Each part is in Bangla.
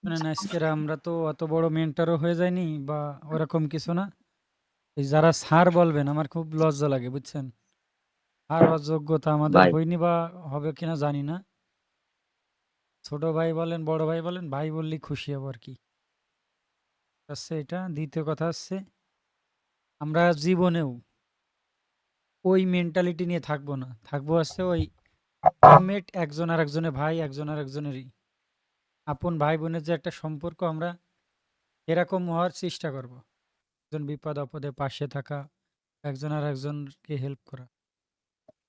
শুনেন, আজকের আমরা তো অত বড় মেন্টরও হয়ে যায়নি বা ওরকম কিছু না। এই যারা স্যার বলবেন আমার খুব লজ্জা লাগে, বুঝছেন? আর অযোগ্যতা আমাদের ভাই হয়নি বা হবে কিনা জানি না। ছোট ভাই বলেন, বড় ভাই বলেন, ভাই বললেই খুশি হব আর কি। হচ্ছে এটা। দ্বিতীয় কথা হচ্ছে, আমরা জীবনেও ওই মেন্টালিটি নিয়ে থাকবো না। থাকবো হচ্ছে ওই টিমমেট, একজন আর একজনের ভাই, একজন আর একজনেরই আপন ভাই বোনের যে একটা সম্পর্ক, আমরা এরকম হওয়ার চেষ্টা করব। একজন বিপদ আপদে পাশে থাকা, একজন আর একজনকে হেল্প করা।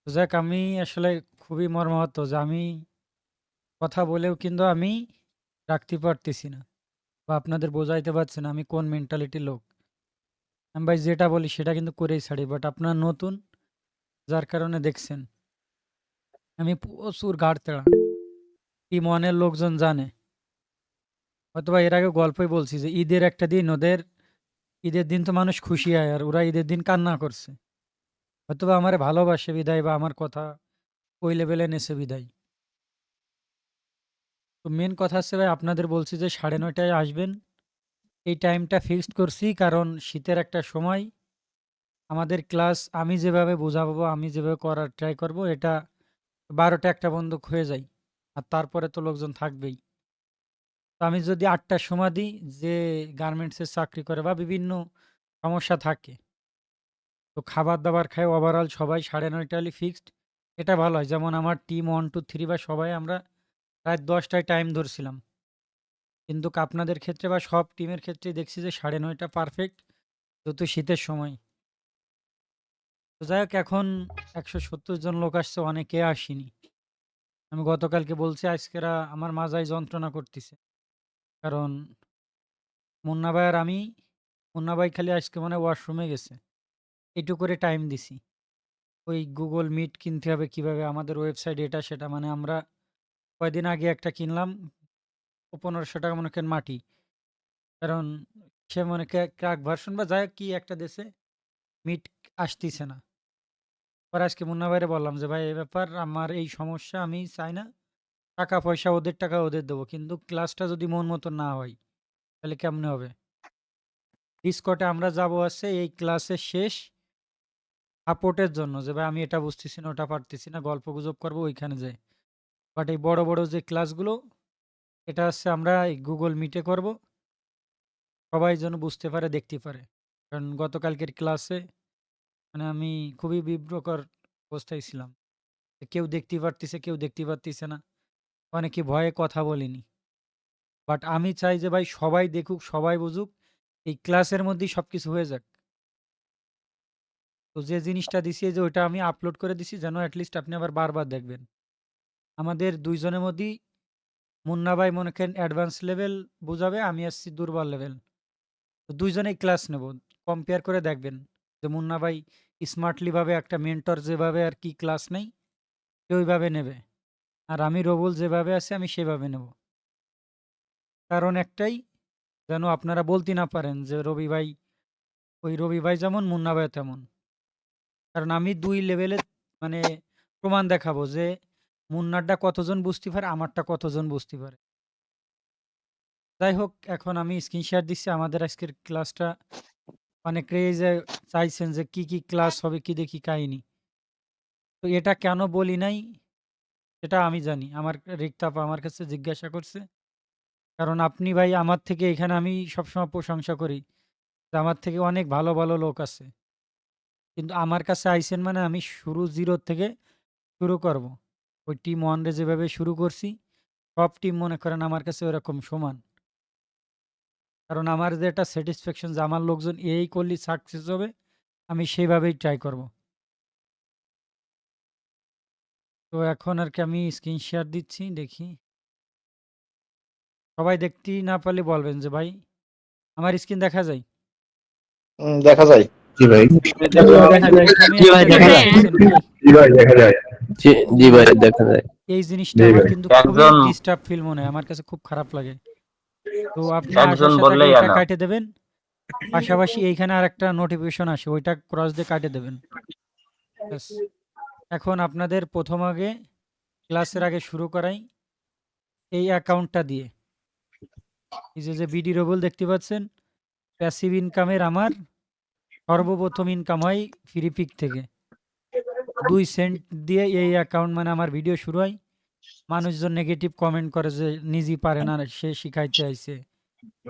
তো যাক, আমি আসলে খুবই মর্মাহত যে আমি কথা বলেও কিন্তু আমি রাখতে পারতেছি না বা আপনাদের বোঝাইতে পারছি না আমি কোন মেন্টালিটির লোক। আমি ভাই যেটা বলি সেটা কিন্তু করেই ছাড়ি, বাট আপনার নতুন, যার কারণে দেখছেন আমি প্রচুর ঘাড় তেড়া। টিম ওয়ানের লোকজন জানে, হয়তোবা এর আগে গল্পই বলছি যে ঈদের একটা দিন ওদের, ঈদের দিন তো মানুষ খুশি হয় আর ওরা ঈদের দিন কান্না করছে। হয়তোবা আমার ভালোবাসে বিদায় বা আমার কথা ওই লেভেলে নেছে বিদায়। তো মেন কথা হচ্ছে ভাই, আপনাদের বলছি যে 9:30টায় আসবেন। এই টাইমটা ফিক্সড করছি কারণ শীতের একটা সময় আমাদের ক্লাস আমি যেভাবে বোঝাবো, আমি যেভাবে করার ট্রাই করব, এটা 12টা একটা বন্ধ হয়ে যায়। আর তারপরে তো লোকজন থাকবেই। তো আমি যদি 8টার সময় দিই, যে গার্মেন্টসের চাকরি করে বা বিভিন্ন সমস্যা থাকে, তো খাবার দাবার খায় ওভারঅল সবাই 9:30 হলে ফিক্সড, এটা ভালো হয়। যেমন আমার টিম 1 2 3 বা সবাই আমরা রাত 10টায় টাইম ধরছিলাম, কিন্তু আপনাদের ক্ষেত্রে বা সব টিমের ক্ষেত্রে দেখছি যে 9:30টা পারফেক্ট, যেহেতু শীতের সময়। তো যাই হোক, এখন 170 জন লোক আসছে, অনেকে আসেনি। আমি গতকালকে বলছি, আজকেরা আমার মাজায় যন্ত্রণা করতেছে, কারণ মুন্না ভাই আর আমি, মুন্না ভাই খালি আজকে মানে ওয়াশরুমে গেছে, একটু করে টাইম দিছি। ওই গুগল মিট কিনতে হবে কিভাবে, আমাদের ওয়েবসাইট এটা সেটা, মানে আমরা কয়দিন আগে একটা কিনলাম 1500 টাকা মনে করেন মাটি, কারণ সে মনে ক্র্যাক ভার্সন বা যাই হোক কি একটা দেশে মিট আসতেছে না। পরে আজকে মুন্না ভাইরে বললাম যে ভাই এই ব্যাপার, আমার এই সমস্যা, আমি চাই না টাকা পয়সা ওদের টাকা ওদের দেবো, কিন্তু ক্লাসটা যদি মন মতো না হয় তাহলে কেমনে হবে। ডিসকটে আমরা যাব আছে এই ক্লাসের শেষ সাপোর্টের জন্য, যে ভাই আমি এটা বুঝতেছি না, ওটা পারতেছি না, গল্প গুজব করবো ওইখানে যাই। বাট এই বড় বড় যে ক্লাসগুলো, এটা হচ্ছে আমরা এই গুগল মিটে করব, সবাই যেন বুঝতে পারে, দেখতে পারে। কারণ গতকালকের ক্লাসে মানে আমি খুবই বিব্রকর অবস্থায় ছিলাম, কেউ দেখতে পারতেছে, কেউ দেখতে পারতেছে না, অনেকে ভয়ে কথা বলিনি। বাট আমি চাই যে ভাই সবাই দেখুক, সবাই বুঝুক, এই ক্লাসের মধ্যেই সবকিছু হয়ে যাক। তো যে জিনিসটা দিছি, এই যে ওইটা আমি আপলোড করে দিছি, যেন অ্যাটলিস্ট আপনি আবার বারবার দেখবেন। আমাদের দুইজনের মধ্যেই মুন্না ভাই মনে করেন অ্যাডভান্স লেভেল বুঝাবে, আমি আসছি দুর্বল লেভেল। তো দুইজনেই ক্লাস নেব, কম্পেয়ার করে দেখবেন যে মুন্না ভাই স্মার্টলি ভাবে একটা মেন্টর যেভাবে আর কি ক্লাস নেই, সে ওইভাবে নেবে, আর আমি রবুল যেভাবে আছে আমি সেভাবে নেব। কারণ একটাই, যেন আপনারা বলতে না পারেন যে রবি ভাই, ওই রবি ভাই যেমন মুন্না ভাই তেমন। কারণ আমি দুই লেভেলে মানে প্রমাণ দেখাবো যে মুন্নারটা কতজন বুঝতে পারে, আমারটা কতজন বুঝতে পারে। যাই হোক, এখন আমি স্ক্রিন শেয়ার দিচ্ছি আমাদের আজকের ক্লাসটা। অনেকেই যে চাইছেন যে কি কি ক্লাস হবে, কি দেখি কাহিনী। তো এটা কেন বলি নাই সেটা আমি জানি, আমার রিক্তাপা আমার কাছে জিজ্ঞাসা করছে। কারণ আপনি ভাই আমার থেকে, এখানে আমি সবসময় প্রশংসা করি যে আমার থেকে অনেক ভালো ভালো লোক আছে, কিন্তু আমার কাছে আইসেন মানে আমি শুরু জিরো থেকে শুরু করব। ওই টিম ওয়ানরে যেভাবে শুরু করছি, সব টিম মনে করেন আমার কাছে ওরকম সমান। কারণ আমার যে একটা স্যাটিসফ্যাকশন যে আমার লোকজন এই করলে সাকসেস হবে, আমি সেইভাবেই ট্রাই করব। তো এখন আর কি আমি স্ক্রিন শেয়ার দিচ্ছি, দেখি। সবাই দেখতেই না পারলে বলবেন যে ভাই আমার স্ক্রিন দেখা যায়। দেখা যায়। জি ভাই। তো দেখা যায়। প্রথমে জি ভাই একটা দেখা জিনিস যায়। দেখছেন কি, জি ভাই দেখা যায়। জি জি এই ভাই দেখা যায়। এই জিনিসটা জি আমার ভাই। কিন্তু খুবই একজন ডিস্টার্ব ফিল মনে হয়, আমার কাছে খুব খারাপ লাগে। তো আপনি একজন আসার সাথে আগে বললেই এটা এনা। কাটে দেবেন, পাশাপাশি এইখানে আর একটা নোটিফিকেশন আসে, ওইটা ক্রস দিয়ে কাটে দেবেন। ব্যাস। এখন আপনাদের প্রথম আগে ক্লাসের আগে শুরু করাই এই অ্যাকাউন্টটা দিয়ে। এই যে বিডি রোবল দেখতে পাচ্ছেন, প্যাসিভ ইনকামের আমার সর্বপ্রথম ইনকাম হয় ফ্রি পিক থেকে। 2 সেন্ট দিয়ে এই অ্যাকাউন্ট মানে আমার ভিডিও শুরু হয়। মানুষজন নেগেটিভ কমেন্ট করে যে নিজেই পারে না, সে শিখাইতে আইছে।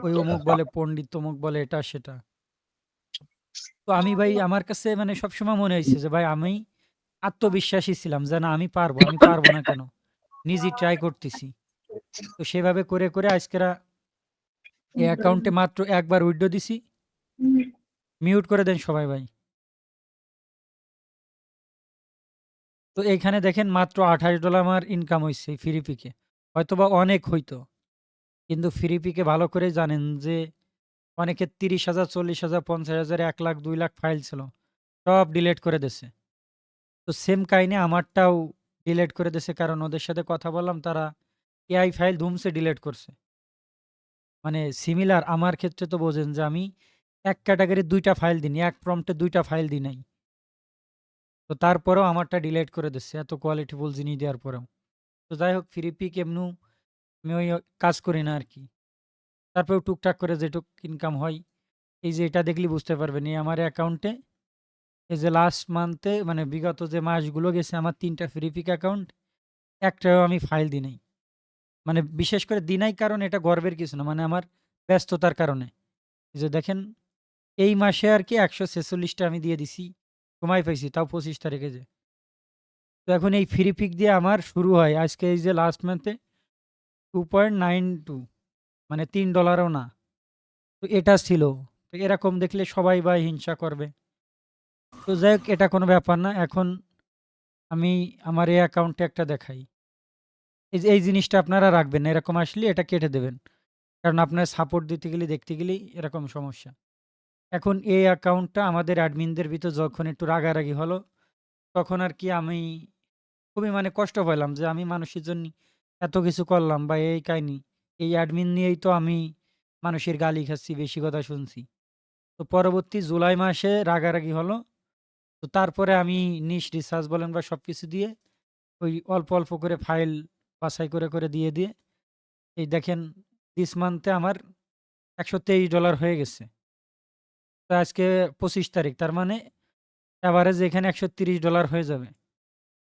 ওই অমুক বলে পণ্ডিত, তমুক বলে এটা সেটা। তো আমি ভাই আমার কাছে মানে সবসময় মনে হইছে যে ভাই আমি আত্মবিশ্বাসী ছিলাম যে না আমি পারবো না কেন? নিজেই ট্রাই করতেছি। তো সেভাবে করে, করে আজকেরা এই অ্যাকাউন্টে মাত্র একবার উইথড্র দিছি। মিউট করে দেন সবাই ভাই। তো এইখানে দেখেন মাত্র $28 আমার ইনকাম হইছে ফ্রি পিকে। হয়তোবা অনেক হইতো। কিন্তু ফ্রি পিকে ভালো করেই জানেন যে অনেকের 30,000, 40,000, 50,000, 1,00,000, 2,00,000 ফাইল ছিল। সব ডিলিট করে দিছে। তো সেম কাহিনী আমারটাও ডিলিট করে দিছে, কারণ ওদের সাথে কথা বললাম, তারা এআই ফাইল ধুমসে ডিলিট করছে। মানে সিমিলার আমার ক্ষেত্রে তো বোঝেন যে আমি এক ক্যাটেগরির ২ টা ফাইল দিইনি। এক প্রম্পটে ২ টা ফাইল দিই নাই। তো তারপরেও আমারটা ডিলিট করে দিচ্ছে এত কোয়ালিটিফুল জিনিস দেওয়ার পরেও। তো যাই হোক ফ্রি পিক এমনিও আমি ওই কাজ করি না আরকি। তারপরেও টুকটাক করে যেটুক ইনকাম হয়, এই যে এটা দেখলেই বুঝতে পারবেন এই আমার অ্যাকাউন্টে এই যে লাস্ট মান্থে মানে বিগত যে মাসগুলো গেছে আমার ৩ টা ফ্রি পিক অ্যাকাউন্ট, একটাও আমি ফাইল দিই নাই। মানে বিশেষ করে দিই নাই কারণ এটা গর্বের কিছু না। মানে আমার ব্যস্ততার কারণে। এই যে দেখেন এই মাসে আরকি ১৪৬ টা আমি দিয়ে দিছি। সময় পাইছি তাও ২৫ তারিখে যে। তো এখন এই ফ্রি পিক দিয়ে আমার শুরু হয় আজকে এই যে লাস্ট মান্থে 2.92 মানে $৩ ও না। তো এটা ছিল। তো এরকম দেখলে সবাই ভাই হিংসা করবে। তো যাই হোক এটা কোনো ব্যাপার না। এখন আমি আমার এই অ্যাকাউন্টে একটা দেখাই। এই যে এই জিনিসটা আপনারা রাখবেন না। এরকম আসলে এটা কেটে দেবেন। কারণ আপনার সাপোর্ট দিতে গেলে দেখতে গেলেই এরকম সমস্যা। এখন এই অ্যাকাউন্টটা আমাদের অ্যাডমিনদের ভিতর যখন একটু রাগারাগি হলো, তখন আরকি আমি খুবই মানে কষ্ট পাইলাম যে আমি মানুষের জন্য এত কিছু করলাম বা এই কাহিনী। এই অ্যাডমিন নিয়েই তো আমি মানুষের গালি খাচ্ছি, বেশি কথা শুনছি। তো পরবর্তী জুলাই মাসে রাগারাগি হলো। তো তারপরে আমি নিশ রিসার্চ বলেন বা সবকিছু দিয়ে ওই অল্প, অল্প করে ফাইল বাছাই করে, করে দিয়ে এই দেখেন দিস মান্থে আমার $১২৩ হয়ে গেছে। তো আজকে ২৫ তারিখ। তার মানে এভারেজ এখানে $১৩০ হয়ে যাবে।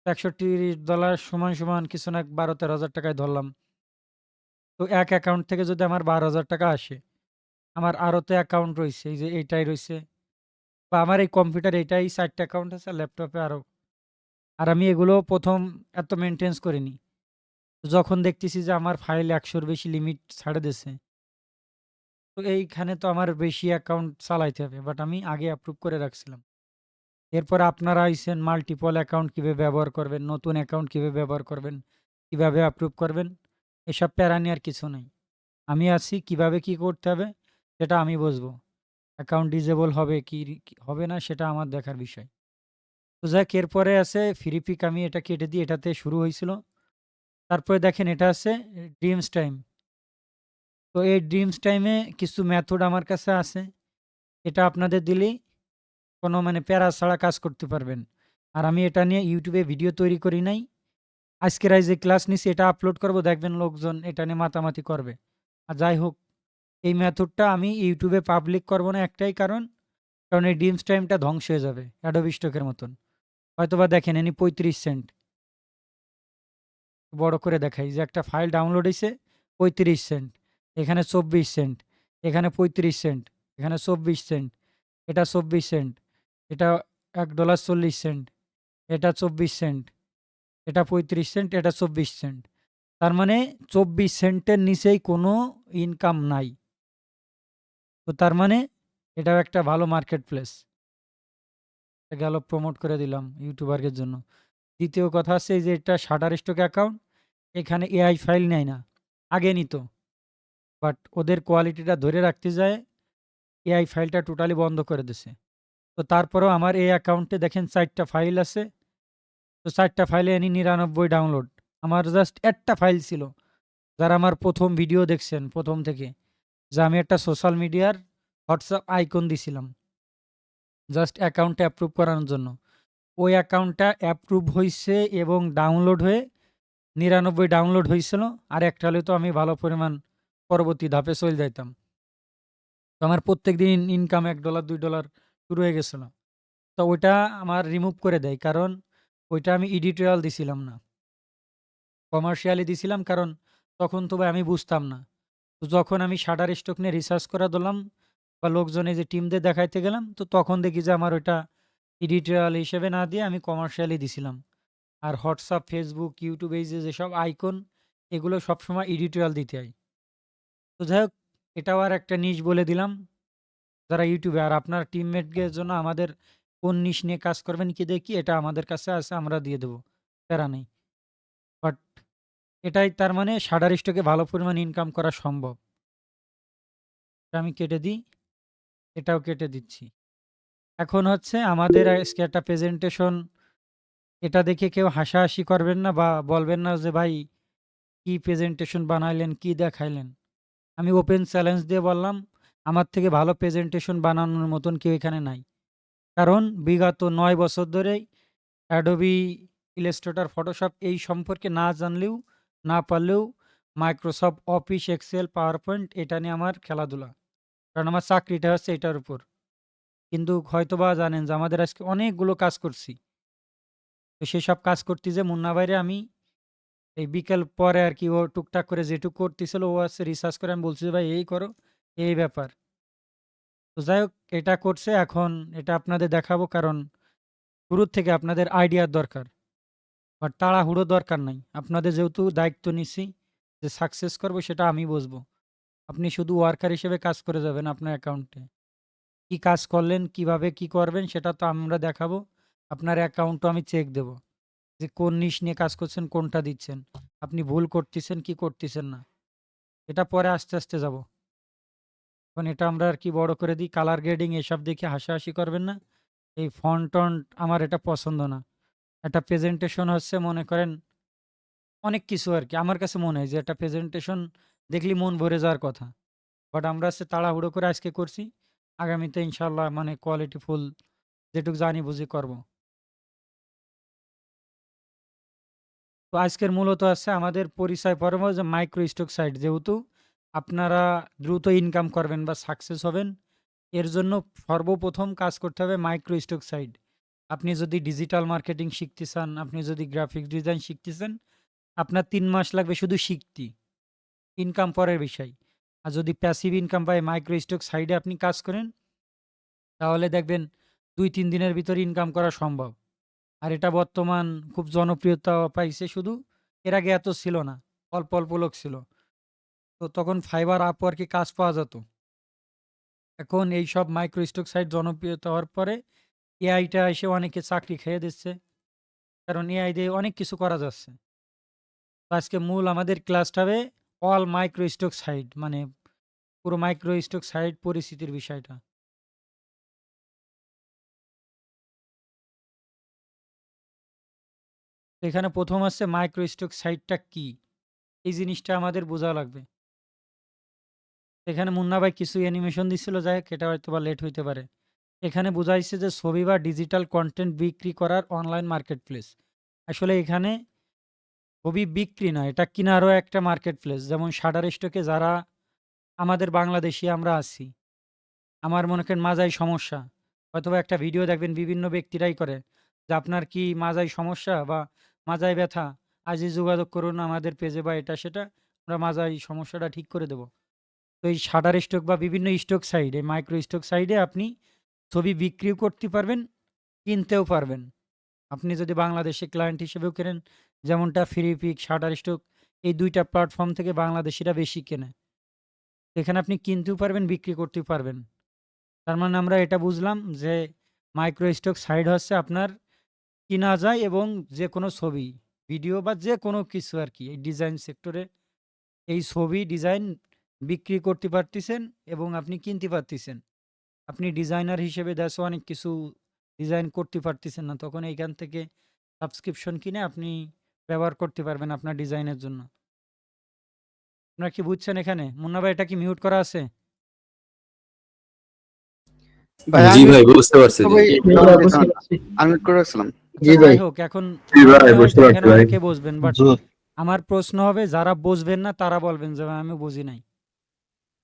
$১৩০ সমান, সমান কিছু না ১২-১৩ হাজার টাকায় ধরলাম। তো এক অ্যাকাউন্ট থেকে যদি আমার ১২,০০০ টাকা আসে, আমার আরও তো অ্যাকাউন্ট রইছে। এই যে এইটাই রইছে বা আমার এই কম্পিউটারে এটাই ৪ টা অ্যাকাউন্ট আছে আর ল্যাপটপে আরও। আর আমি এগুলো ১ম এত মেইনটেন্যান্স করিনি। যখন দেখতেছি যে আমার ফাইল ১০০ র বেশি লিমিট ছাড়ে দিছে, তো এইখানে তো আমার বেশি অ্যাকাউন্ট চালাইতে হবে। বাট আমি আগে অ্যাপ্রুভ করে রাখছিলাম। এরপরে আপনারা আইছেন মাল্টিপল অ্যাকাউন্ট কিভাবে ব্যবহার করবেন, নতুন অ্যাকাউন্ট কিভাবে ব্যবহার করবেন, কিভাবে অ্যাপ্রুভ করবেন, এসব প্যারা নেওয়ার কিছু নাই। আমি আছি কিভাবে কি করতে হবে সেটা আমি বুঝবো। অ্যাকাউন্ট ডিসেবল হবে কি হবে না সেটা আমার দেখার বিষয়। তো যাক এরপরে আছে ফ্রি পিক, আমি এটা কেটে দিই, এটাতে শুরু হয়েছিল। তারপরে দেখেন এটা আছে ড্রিমস টাইম। তো এই ড্রিমস টাইমে কিছু মেথড আমার কাছে আছে। এটা আপনাদের দিলেই কোনো মানে প্যারা ছাড়া কাজ করতে পারবেন। আর আমি এটা নিয়ে ইউটিউবে ভিডিও তৈরি করি নাই। আজকের এই যে ক্লাস নিছি এটা আপলোড করব, দেখবেন লোকজন এটা নিয়ে মাতামাতি করবে। আর যাই হোক এই মেথডটা আমি ইউটিউবে পাবলিক করব না একটাই কারণ, কারণ এই ড্রিমস টাইমটা ধ্বংস হয়ে যাবে অ্যাডোবি স্টকের মতন। হয়তোবা দেখেন এনি ৩৫ সেন্ট। বড় করে দেখাই যে একটা ফাইল ডাউনলোড হইছে ৩৫ সেন্ট, এখানে ২৪ সেন্ট, এখানে ৩৫ সেন্ট, এখানে ২৪ সেন্ট, এটা ২৪ সেন্ট, এটা $১.৪০, এটা ২৪ সেন্ট, এটা ৩৫ সেন্ট, এটা ২৪ সেন্ট। তার মানে ২৪ সেন্টের নিচেই কোনো ইনকাম নাই। তো তার মানে এটাও একটা ভালো মার্কেট প্লেস। গেল প্রমোট করে দিলাম ইউটিউবারদের জন্য। দ্বিতীয় কথা হচ্ছে এই যে এটা শাটারস্টক অ্যাকাউন্ট, এখানে এআই ফাইল নেয় না। আগে নিত। বাট ওদের কোয়ালিটিটা ধরে রাখতে যায় এআই ফাইলটা টোটালি বন্ধ করে দিছে। তো তারপরেও আমার এই অ্যাকাউন্টে দেখেন ৪ টা ফাইল আছে। তো ৪ টা ফাইলে এনি ৯৯ ডাউনলোড। আমার জাস্ট একটা ফাইল ছিল। যারা আমার ১ম ভিডিও দেখছেন ১ম থেকে, যে আমি একটা সোশ্যাল মিডিয়ার হোয়াটসঅ্যাপ আইকন দিছিলাম। জাস্ট অ্যাকাউন্টটা অ্যাপ্রুভ করানোর জন্য। ওই অ্যাকাউন্টটা অ্যাপ্রুভ হইছে এবং ডাউনলোড হয়ে ৯৯ ডাউনলোড হইছিল। আর একটা হলে তো আমি ভালো পরিমাণ পরবর্তী ধাপে চলে যাইতাম। তো আমার প্রত্যেকদিন ইনকাম $1 $2 শুরু হয়ে গেছিল। তো ওইটা আমার রিমুভ করে দেয়। কারণ ওইটা আমি এডিtorial দিছিলাম না। কমার্শিয়ালি দিছিলাম কারণ তখন তো ভাই আমি বুঝতাম না। তো যখন আমি Shutterstock নিয়ে রিসার্চ করা ধরলাম বা লোকজন এই যে টিমদের দেখাইতে গেলাম, তো তখন দেখি যে আমার ওইটা এডিtorial হিসেবে না দিয়ে আমি কমার্শিয়ালি দিছিলাম। আর WhatsApp, Facebook, YouTube এই যে যেসব আইকন এগুলো সবসময় এডিtorial দিতে হয়। তো যাই হোক, এটাও আর একটা নিশ বলে দিলাম যারা ইউটিউবে। আর আপনার টিমমেটদের জন্য আমাদের কোন নিশ নিয়ে কাজ করবেন কি দেখি, এটা আমাদের কাছে আছে, আমরা দিয়ে দেবো, প্যারা নেই। বাট এটাই তার মানে Shutterstock-এ ভালো পরিমাণ ইনকাম করা সম্ভব। এটা আমি কেটে দিই, এটাও কেটে দিচ্ছি। এখন হচ্ছে আমাদের আজকে একটা প্রেজেন্টেশন, এটা দেখে কেউ হাসাহাসি করবেন না বা বলবেন না যে ভাই কি প্রেজেন্টেশন বানাইলেন, কি দেখাইলেন। আমি ওপেন চ্যালেঞ্জ দিয়ে বললাম, আমার থেকে ভালো প্রেজেন্টেশন বানানোর মতন কেউ এখানে নাই। কারণ বিগত ৯ বছর ধরেই Adobe Illustrator, Photoshop এই সম্পর্কে না জানলেও, না পারলেও Microsoft Office, Excel, PowerPoint এটা নিয়ে আমার খেলাধুলা। কারণ আমার চাকরিটা হচ্ছে এটার উপর। কিন্তু হয়তোবা জানেন যে আমাদের আজকে অনেকগুলো কাজ করছি। তো সেসব কাজ করতে যেয়ে মুন্না ভাইরে আমি এই বিকেল পরে আরকি ও টুকটাক করে যেটুকু করতেছিল ও আছে রিসার্চ করে আমি বলছি যে, "ভাই এই করো, এই ব্যাপার।" তো যাই হোক, এটা করছে, এখন এটা আপনাদের দেখাবো কারণ শুরুর থেকে আপনাদের আইডিয়ার দরকার। বাট তাড়াহুড়ো দরকার নাই। আপনাদের যেহেতু দায়িত্ব নিছি যে সাকসেস করব সেটা আমি বুঝবো। আপনি শুধু ওয়ার্কার হিসেবে কাজ করে যাবেন আপনার অ্যাকাউন্টে। কি কাজ করলেন, কিভাবে কি করবেন সেটা তো আমরা দেখাবো। আপনার অ্যাকাউন্টও আমি চেক দেব। যে কোন নিশ নিয়ে কাজ করছেন, কোনটা দিচ্ছেন। আপনি ভুল করতেছেন কি করতেছেন না। এটা পরে আস্তে, আস্তে যাব। এখন এটা আমরা আরকি বড় করে দিই। কালার গ্রেডিং এসব দেখে হাসাহাসি করবেন না। এই ফন্ট-টন্ট আমার এটা পছন্দ না। একটা প্রেজেন্টেশন হচ্ছে মনে করেন অনেক কিছু আরকি। আমার কাছে মনে হয় যে একটা প্রেজেন্টেশন দেখলেই মন ভরে যাওয়ার কথা। বাট আমরা হচ্ছে তাড়াহুড়ো করে আজকে করছি। আগামীতে ইনশাআল্লাহ মানে কোয়ালিটি ফুল যেটুক জানি বুঝি করব। তো আজকের মূলত আছে আমাদের পরিচয় পর্ব যে মাইক্রো স্টক সাইট। যেহেতু আপনারা দ্রুত ইনকাম করবেন বা সাকসেস হবেন, এর জন্য সর্বপ্রথম কাজ করতে হবে মাইক্রো স্টক সাইট। আপনি যদি ডিজিটাল মার্কেটিং শিখতে চান, আপনি যদি গ্রাফিক ডিজাইন শিখতে চান, আপনার ৩ মাস লাগবে শুধু শিখতে। ইনকাম পরের বিষয়। আর যদি প্যাসিভ ইনকাম পায় মাইক্রো স্টক সাইডে আপনি কাজ করেন, তাহলে দেখবেন ২-৩ দিনের ভিতরে ইনকাম করা সম্ভব। আর এটা বর্তমান খুব জনপ্রিয়তা পাইছে শুধু। এর আগে এত ছিল না। অল্প, অল্প লোক ছিল। তো তখন ফাইবার, আপওয়ার্কে কাজ পাওয়া যেত। এখন এইসব মাইক্রো স্টক সাইট জনপ্রিয়তা হওয়ার পরে এআইটা এসে অনেকে চাকরি খেয়ে দিচ্ছে। কারণ এআই দিয়ে অনেক কিছু করা যাচ্ছে। তো আজকে মূল আমাদের ক্লাসটা হবে অল মাইক্রো স্টক সাইট, মানে পুরো মাইক্রো স্টক সাইট পরিস্থিতির বিষয়টা। তো এখানে ১ম আসছে মাইক্রো স্টক সাইটটা কি? এই জিনিসটা আমাদের বোঝা লাগবে। এখানে মুন্না ভাই কিছু অ্যানিমেশন দিছিল, যাই হোক এটা হয়তোবা লেট হইতে পারে। এখানে বোঝাইছে যে ছবি বা ডিজিটাল কনটেন্ট বিক্রি করার অনলাইন মার্কেটপ্লেস। আসলে এখানে ছবি বিক্রি না, এটা কিনারও একটা মার্কেটপ্লেস। যেমন Shutterstock-এ যারা আমাদের বাংলাদেশী আমরা আছি। আমার মনে করেন মাজায় সমস্যা। হয়তোবা একটা ভিডিও দেখবেন বিভিন্ন ব্যক্তিরাই করে। যে আপনার কি মাজায় সমস্যা বা মাজায় ব্যথা? আজই যোগাযোগ করুন আমাদের পেজে বা এটা সেটা। আমরা মাজায় সমস্যাটা ঠিক করে দেব। তো এই Shutterstock বা বিভিন্ন স্টক সাইট, এই মাইক্রো স্টক সাইটে আপনি ছবি বিক্রিও করতে পারবেন, কিনতেও পারবেন। আপনি যদি বাংলাদেশে ক্লায়েন্ট হিসেবেও কেনেন, যেমনটা ফ্রিপিক, Shutterstock এই ২ টা প্ল্যাটফর্ম থেকে বাংলাদেশীরা বেশি কেনে। এখানে আপনি কিনতেও পারবেন, বিক্রি করতেও পারবেন। তার মানে আমরা এটা বুঝলাম যে মাইক্রো স্টক সাইট হচ্ছে আপনার কিনা যায় এবং যেকোনো ছবি, ভিডিও বা যেকোনো কিছু আরকি এই ডিজাইন সেক্টরে এই ছবি, ডিজাইন বিক্রি করতে পারতেছেন এবং আপনি কিনতে পারতেছেন। আপনি ডিজাইনার হিসেবে দ্যাটস অনেক কিছু ডিজাইন করতে পারতেছেন না। তখন এইখান থেকে সাবস্ক্রিপশন কিনে আপনি ব্যবহার করতে পারবেন আপনার ডিজাইনের জন্য। আপনারা কি বুঝছেন এখানে? মুন্না ভাই এটা কি মিউট করা আছে? ভাই জি আমি ভাই, বুঝতে পারছি। জি সবাই জি আনমিউট করে রাখছিলাম। আচ্ছা যাই ভাই। হোক, এখন জি ভাই, বুঝলে বুঝতে হয়তো পারছি এখানে ভাই। অনেকে বুঝবেন। বাট জি। আমার প্রশ্ন হবে যারা বুঝবেন না তারা বলবেন যে, "ভাই আমি বুঝি নাই।"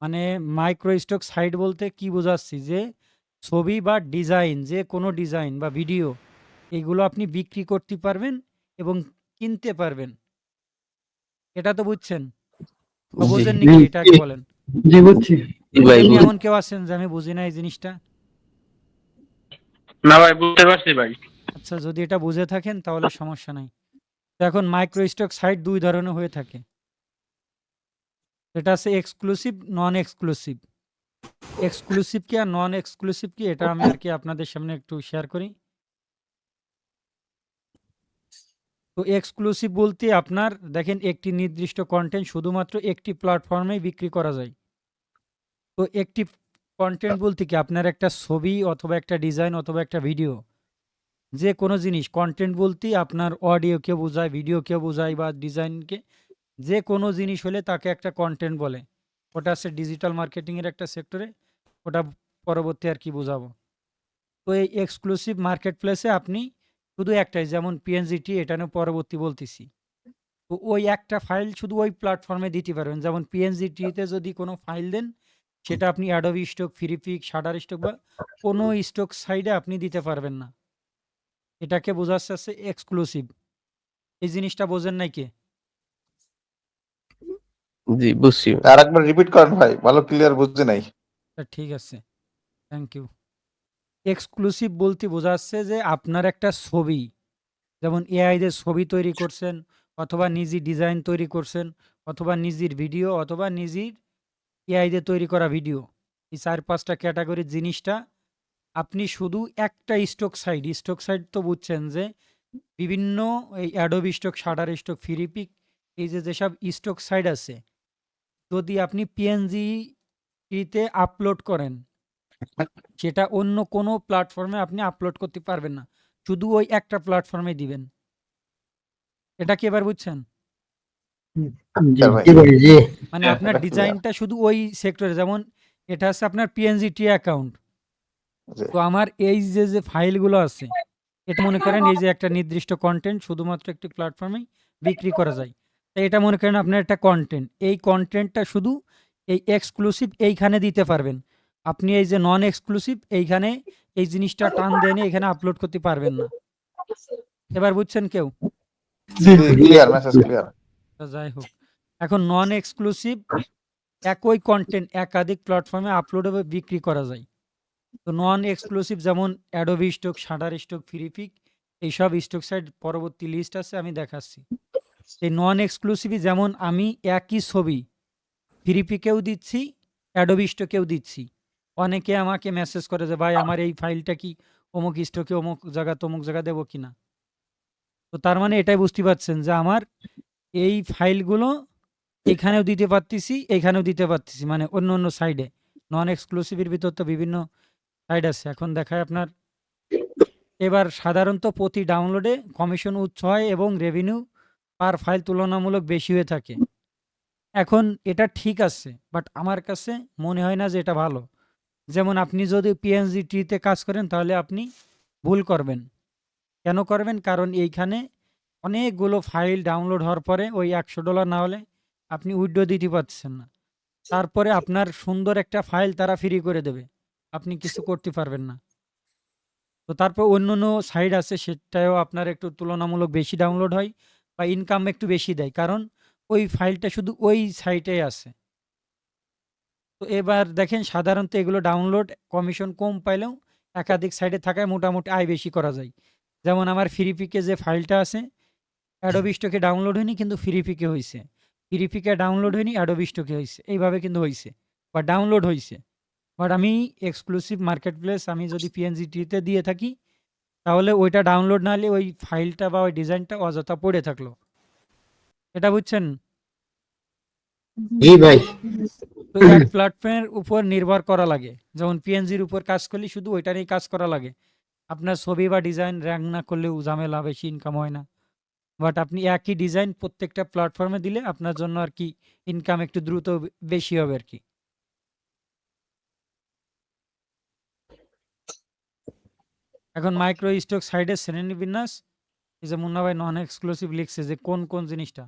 মানে মাইক্রো স্টক সাইট বলতে কি বোঝাচ্ছি যে ছবি বা ডিজাইন, যে কোনো ডিজাইন বা ভিডিও এগুলো আপনি বিক্রি করতে পারবেন এবং কিনতে পারবেন। এটা তো বুঝছেন বা জি বোঝেননি কি? এটা আগে বলেন। জি বুঝছি। জি ভাই বোঝেননি বুঝ- এমন কেউ আছেন যে আমি বুঝি না এই জিনিসটা? না ভাই বুঝতে পারছি ভাই। আচ্ছা, যদি এটা বুঝে থাকেন তাহলে সমস্যা নাই। তো এখন মাইক্রো স্টক সাইট ২ ধরনের হয়ে থাকে। এটা আছে এক্সক্লুসিভ, নন এক্সক্লুসিভ। এক্সক্লুসিভ কি আর নন এক্সক্লুসিভ কি এটা আমি আর কি আপনাদের সামনে একটু শেয়ার করি। তো এক্সক্লুসিভ বলতে আপনার দেখেন একটি নির্দিষ্ট কনটেন্ট শুধুমাত্র একটি প্ল্যাটফর্মেই বিক্রি করা যায়। তো একটি কনটেন্ট বলতে কি আপনার একটা ছবি অথবা একটা ডিজাইন অথবা একটা ভিডিও, যে কোনো জিনিস কনটেন্ট বলতেই আপনার অডিওকে বোঝায়, ভিডিওকে বোঝায় বা ডিজাইনকে, যে কোনো জিনিস হলে তাকে একটা কনটেন্ট বলে। ওটা আছে ডিজিটাল মার্কেটিংয়ের একটা সেক্টরে, ওটা পরবর্তী আর কি বোঝাবো। তো এই এক্সক্লুসিভ মার্কেট প্লেসে আপনি শুধু একটাই, যেমন পিএনজিটি, এটা নিয়ে পরবর্তী বলতেছি। তো ওই একটা ফাইল শুধু ওই প্ল্যাটফর্মে দিতে পারবেন। যেমন পিএনজিটিতে যদি কোনো ফাইল দেন, সেটা আপনি Adobe stock, Freepik, shutter stock বা কোনো স্টক সাইডে আপনি দিতে পারবেন না। এটাকে বোঝাচ্ছে এক্সক্লুসিভ। এই জিনিসটা বোঝেন নাই কে? জি বুঝছি। আর একবার রিপিট করেন ভাই, ভালো ক্লিয়ার বুঝতে নাই। ঠিক আছে, থ্যাংক ইউ। এক্সক্লুসিভ বলতে বোঝাচ্ছে যে আপনার একটা ছবি, যেমন এআই দিয়ে ছবি তৈরি করছেন অথবা নিজে ডিজাইন তৈরি করছেন অথবা নিজের ভিডিও অথবা নিজের এআই দিয়ে তৈরি করা ভিডিও, এই ৪-৫টা ক্যাটাগরির জিনিসটা আপনি শুধু একটা স্টক সাইট তো বুঝছেন যে বিভিন্ন এই Adobe stock, shutter stock, Freepik, এই যে যেসব স্টক সাইট আছে, যদি আপনি পিএনজিতে আপলোড করেন, সেটা অন্য কোনো প্ল্যাটফর্মে আপনি আপলোড করতে পারবেন না, শুধু ওই একটা প্ল্যাটফর্মে দিবেন। এটা কি এবার বুঝছেন? জি ভাই জি ভাই জি। মানে আপনার এটা clear। ডিজাইনটা শুধু ওই সেক্টরে, যেমন এটা হচ্ছে আপনার পিএনজিটি অ্যাকাউন্ট। জি। তো আমার এই যে ফাইলগুলো আছে, এটা মনে করেন এই যে একটা নির্দিষ্ট কন্টেন্ট শুধুমাত্র একটি প্ল্যাটফর্মেই বিক্রি করা যায়। তাই এটা মনে করেন আপনার একটা কন্টেন্ট, এই কন্টেন্টটা শুধু এই এক্সক্লুসিভ এইখানে দিতে পারবেন। আপনি এই যে নন এক্সক্লুসিভ এইখানে এই জিনিসটা টান দিয়ে নিয়ে এখানে আপলোড করতে পারবেন না। এবার বুঝছেন কেউ? জি জি ক্লিয়ার, মেসেজ ক্লিয়ার। তা যাই হোক, এখন নন এক্সক্লুসিভ একই কন্টেন্ট একাধিক প্ল্যাটফর্মে আপলোড হবে, বিক্রি করা যায়। তো নন এক্সক্লুসিভ যেমন Adobe stock, shutter stock, Freepik, এইসব স্টক সাইট পরবর্তী লিস্ট আছে, আমি দেখাচ্ছি। এই নন এক্সক্লুসিভই যেমন আমি একই ছবি ফ্রিপিকেও দিচ্ছি, অ্যাডোবি স্টকেও দিচ্ছি। অনেকে আমাকে মেসেজ করে যে ভাই আমার এই ফাইলটা কি অমুক স্টকে অমুক জায়গা তমুক জায়গা দেবো কিনা। তো তার মানে এটাই বুঝতে পারছেন যে আমার এই ফাইলগুলো এখানেও দিতে পারতেছি, এখানেও দিতে পারতেছি, মানে অন্য অন্য সাইডে। নন এক্সক্লুসিভের ভিতর তো বিভিন্ন সাইড আছে। এখন দেখায় আপনার, এবার সাধারণত প্রতি ডাউনলোডে কমিশন উচ্চ হয় এবং রেভিনিউ পার ফাইল তুলনামূলক বেশি হয়ে থাকে। এখন এটা ঠিক আছে, বাট আমার কাছে মনে হয় না যে এটা ভালো। যেমন আপনি যদি পিএনজি ট্রিতে কাজ করেন তাহলে আপনি ভুল করবেন। কেন করবেন? কারণ এইখানে অনেকগুলো ফাইল ডাউনলোড হওয়ার পরে ওই $100 না হলে আপনি উইথড্র দিতে পারছেন না। তারপরে আপনার সুন্দর একটা ফাইল তারা ফ্রি করে দেবে, আপনি কিছু করতে পারবেন না। তো তারপর অন্য সাইট আছে, সেটাও আপনার একটু তুলনামূলক বেশি ডাউনলোড হয় বা ইনকাম একটু বেশি দেয়, কারণ ওই ফাইলটা শুধু ওই সাইটেই আছে। তো এবার দেখেন সাধারণত এগুলো ডাউনলোড কমিশন কম পাইলেও একাধিক সাইটে থাকায় মোটামুটি আয় বেশি করা যায়। যেমন আমার ফ্রিপিকে যে ফাইলটা আছে, অ্যাডোবি স্টকে ডাউনলোড হয়নি কিন্তু ফ্রিপিকে হয়েছে, ফ্রিপিকে ডাউনলোড হয়নি অ্যাডোবি স্টকে হয়েছে, এইভাবে কিন্তু হয়েছে বা ডাউনলোড হয়েছে। বাট আমি এক্সক্লুসিভ মার্কেট প্লেস আমি যদি পিএনজিটিতে দিয়ে থাকি, তাহলে ওইটা ডাউনলোড না হলে ওই ফাইলটা বা ওই ডিজাইনটা অযথা পড়ে থাকলো। এটা বুঝছেন? জি ভাই। তো এক প্ল্যাটফর্মের উপর নির্ভর করা লাগে, যেমন পিএনজির উপর কাজ করলে শুধু ওইটা নিয়ে কাজ করা লাগে, আপনার ছবি বা ডিজাইন র্যাঙ্ক না করলেও ঝামেলা, বেশি ইনকাম হয় না। বাট আপনি একই ডিজাইন প্রত্যেকটা প্ল্যাটফর্মে দিলে আপনার জন্য আর কি ইনকাম একটু দ্রুত বেশি হবে আর কি। এখন মাইক্রো স্টক সাইডের শ্রেণীবিন্যাস, এই যে মুন্না ভাই নন এক্সক্লুসিভ লিখছে যে কোন কোন জিনিসটা।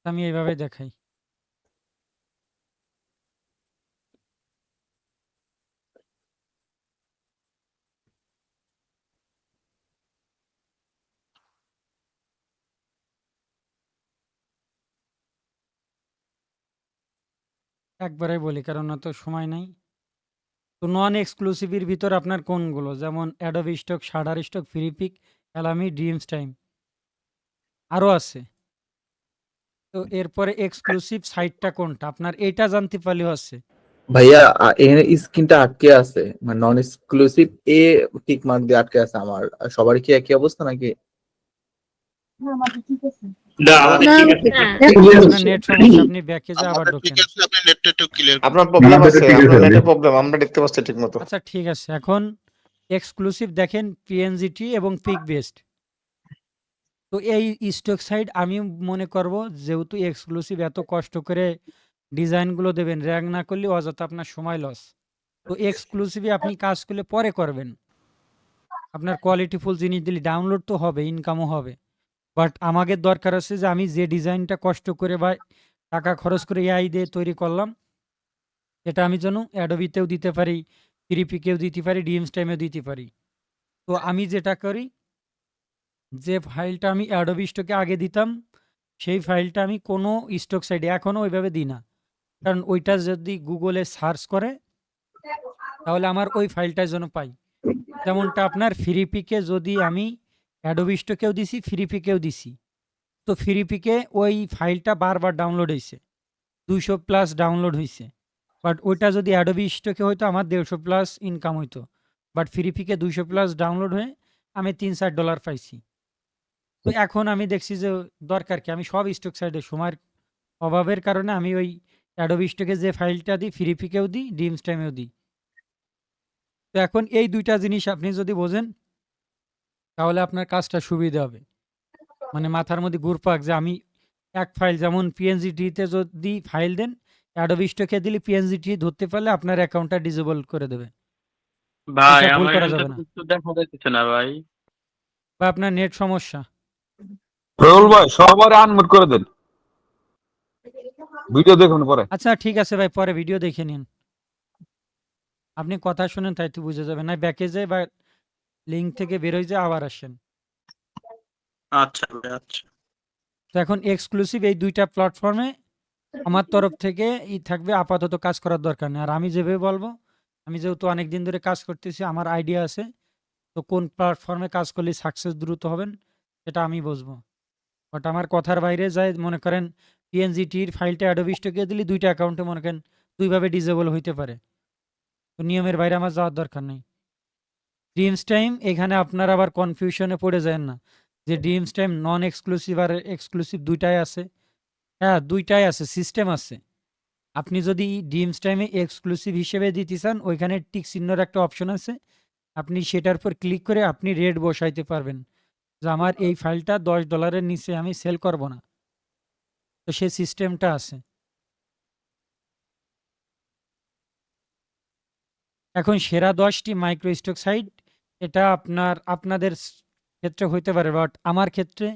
আমি এইভাবে দেখাই। একবারে বলি কারণ অত সময় নাই। তো নন এক্সক্লুসিভের ভিতর আপনার কোনগুলো? যেমন Adobe Stock, Shutterstock, Freepik, Alamy, Dreamstime আরো আছে। তো এরপরে এক্সক্লুসিভ সাইটটা কোনটা? আপনার এইটা জানতে পারলেও আছে। ভাইয়া এখানে স্ক্রিনটা আটকে আছে, মানে নন এক্সক্লুসিভ এ টিক মার্ক দিয়ে আটকে আছে আমার। আর সবার কি একই অবস্থা নাকি? আপনার নেট সমস্যা, আপনি ব্যাকে যা আবার ঢোকেন। আপনার প্রবলেম আমাদের আছে, ঠিক আছে আপনার ভাই। নেটের প্রবলেম, আমরা দেখতে পাচ্ছি ঠিক মতো। আচ্ছা ঠিক আছে, এখন এক্সক্লুসিভ দেখেন পিএনজিটি এবং পিক বেস্ট। তো এই স্টক সাইট আমি মনে করব যেহেতু এক্সক্লুসিভ এত কষ্ট করে ডিজাইনগুলো দেবেন, র্যাঙ্ক না করলে অযথা আপনার সময় লস। তো এক্সক্লুসিভে আপনি কাজ করলে পরে করবেন, আপনার কোয়ালিটিফুল জিনিস দিলে ডাউনলোড তো হবে, ইনকামও হবে। বাট আমাদের দরকার আছে যে আমি যে ডিজাইনটা কষ্ট করে বা টাকা খরচ করে এআই দিয়ে তৈরি করলাম, এটা আমি যেন অ্যাডোবিতেও দিতে পারি, থ্রিপিকেও দিতে পারি, ডিএমস টাইমেও দিতে পারি। তো আমি যেটা করি, যে ফাইলটা আমি অ্যাডোবি স্টকে আগে দিতাম সেই ফাইলটা আমি কোনো স্টক সাইডে এখনও ওইভাবে দিই না, কারণ ওইটা যদি গুগলে সার্চ করে তাহলে আমার ওই ফাইলটার জন্য পাই। যেমনটা আপনার ফ্রিপিকে যদি আমি অ্যাডোবি স্টকেও দিছি, ফ্রিপিকেও দিছি, তো ফ্রিপিকে ওই ফাইলটা বারবার ডাউনলোড হয়েছে, 200+ ডাউনলোড হয়েছে। বাট ওইটা যদি অ্যাডোবি স্টকে হয়তো আমার 150+ ইনকাম হইতো, বাট ফ্রিপিকে 200+ ডাউনলোড হয়ে আমি $3-4 পাইছি। তো এখন আমি দেখছি যে দরকার কি, আমি সব স্টক সাইডে সময়ের অভাবের কারণে আমি ওই অ্যাডোবি স্টকে যে ফাইলটা দিই ফ্রিপিকেও দিই, ড্রিমস টাইমেও দিই। তো এখন এই দুইটা জিনিস আপনি যদি বোঝেন তাহলে আপনার কাজটা সুবিধা হবে, মানে মাথার মধ্যে ঘুরপাক যে আমি এক ফাইল যেমন পিএনজিটিতে যদি ফাইল দেন, অ্যাডোবি স্টকে দিলে পিএনজিটি ধরতে পারলে আপনার অ্যাকাউন্টটা ডিসেবল করে দেবে, ভাই এসব ভুল আমার করা এখানে যাবে তো না। কিছু দেখা যাচ্ছে না ভাই। বা আপনার নেট সমস্যা। রোল ভাই সবার আনমিউট করে দেন, ভিডিও দেখুন পরে। আচ্ছা ঠিক আছে ভাই, পরে ভিডিও দেখে নিন, আপনি কথা শুনেন তাই তো বুঝে যাবেন, না ব্যাকে যায় বা লিঙ্ক থেকে বেরোয় যায় আবার আসেন। আচ্ছা ভাই, আচ্ছা। তো এখন এক্সক্লুসিভ এই দুইটা প্ল্যাটফর্মে আমার তরফ থেকে থাকবে, আপাতত কাজ করার দরকার নেই। আর আমি যেভাবে বলবো, আমি যেহেতু অনেক দিন ধরে কাজ করতেছি, আমার আইডিয়া আছে, তো কোন প্ল্যাটফর্মে কাজ করলে সাকসেস দ্রুত হবেন সেটা আমি বুঝবো। বাট আমার কথার বাইরে যায়, মনে করেন পিএনজিটির ফাইলটা অ্যাডোবি স্টকে দিলে দুইটা অ্যাকাউন্টে মনে করেন দুইভাবে ডিসেবল হইতে পারে, তো নিয়মের বাইরে আমার যাওয়ার দরকার নেই। ড্রিমস টাইম, এখানে আপনারা আবার কনফিউশনে পড়ে যায় না যে ড্রিমস টাইম নন এক্সক্লুসিভ আর এক্সক্লুসিভ দুইটাই আছে। হ্যাঁ দুইটাই আছে, সিস্টেম আছে। আপনি যদি ড্রিমস টাইমে এক্সক্লুসিভ হিসেবে দিতে চান, ওইখানে টিক চিহ্নর একটা অপশন আছে, আপনি সেটার উপর ক্লিক করে আপনি রেট বসাইতে পারবেন যে আমার এই ফাইলটা $10 নিচে আমি সেল করব না, তো সেই সিস্টেমটা আছে। এখন সেরা 10টি মাইক্রো স্টক সাইট, এটা আপনাদের ক্ষেত্রে হইতে পারে, বাট আমার ক্ষেত্রে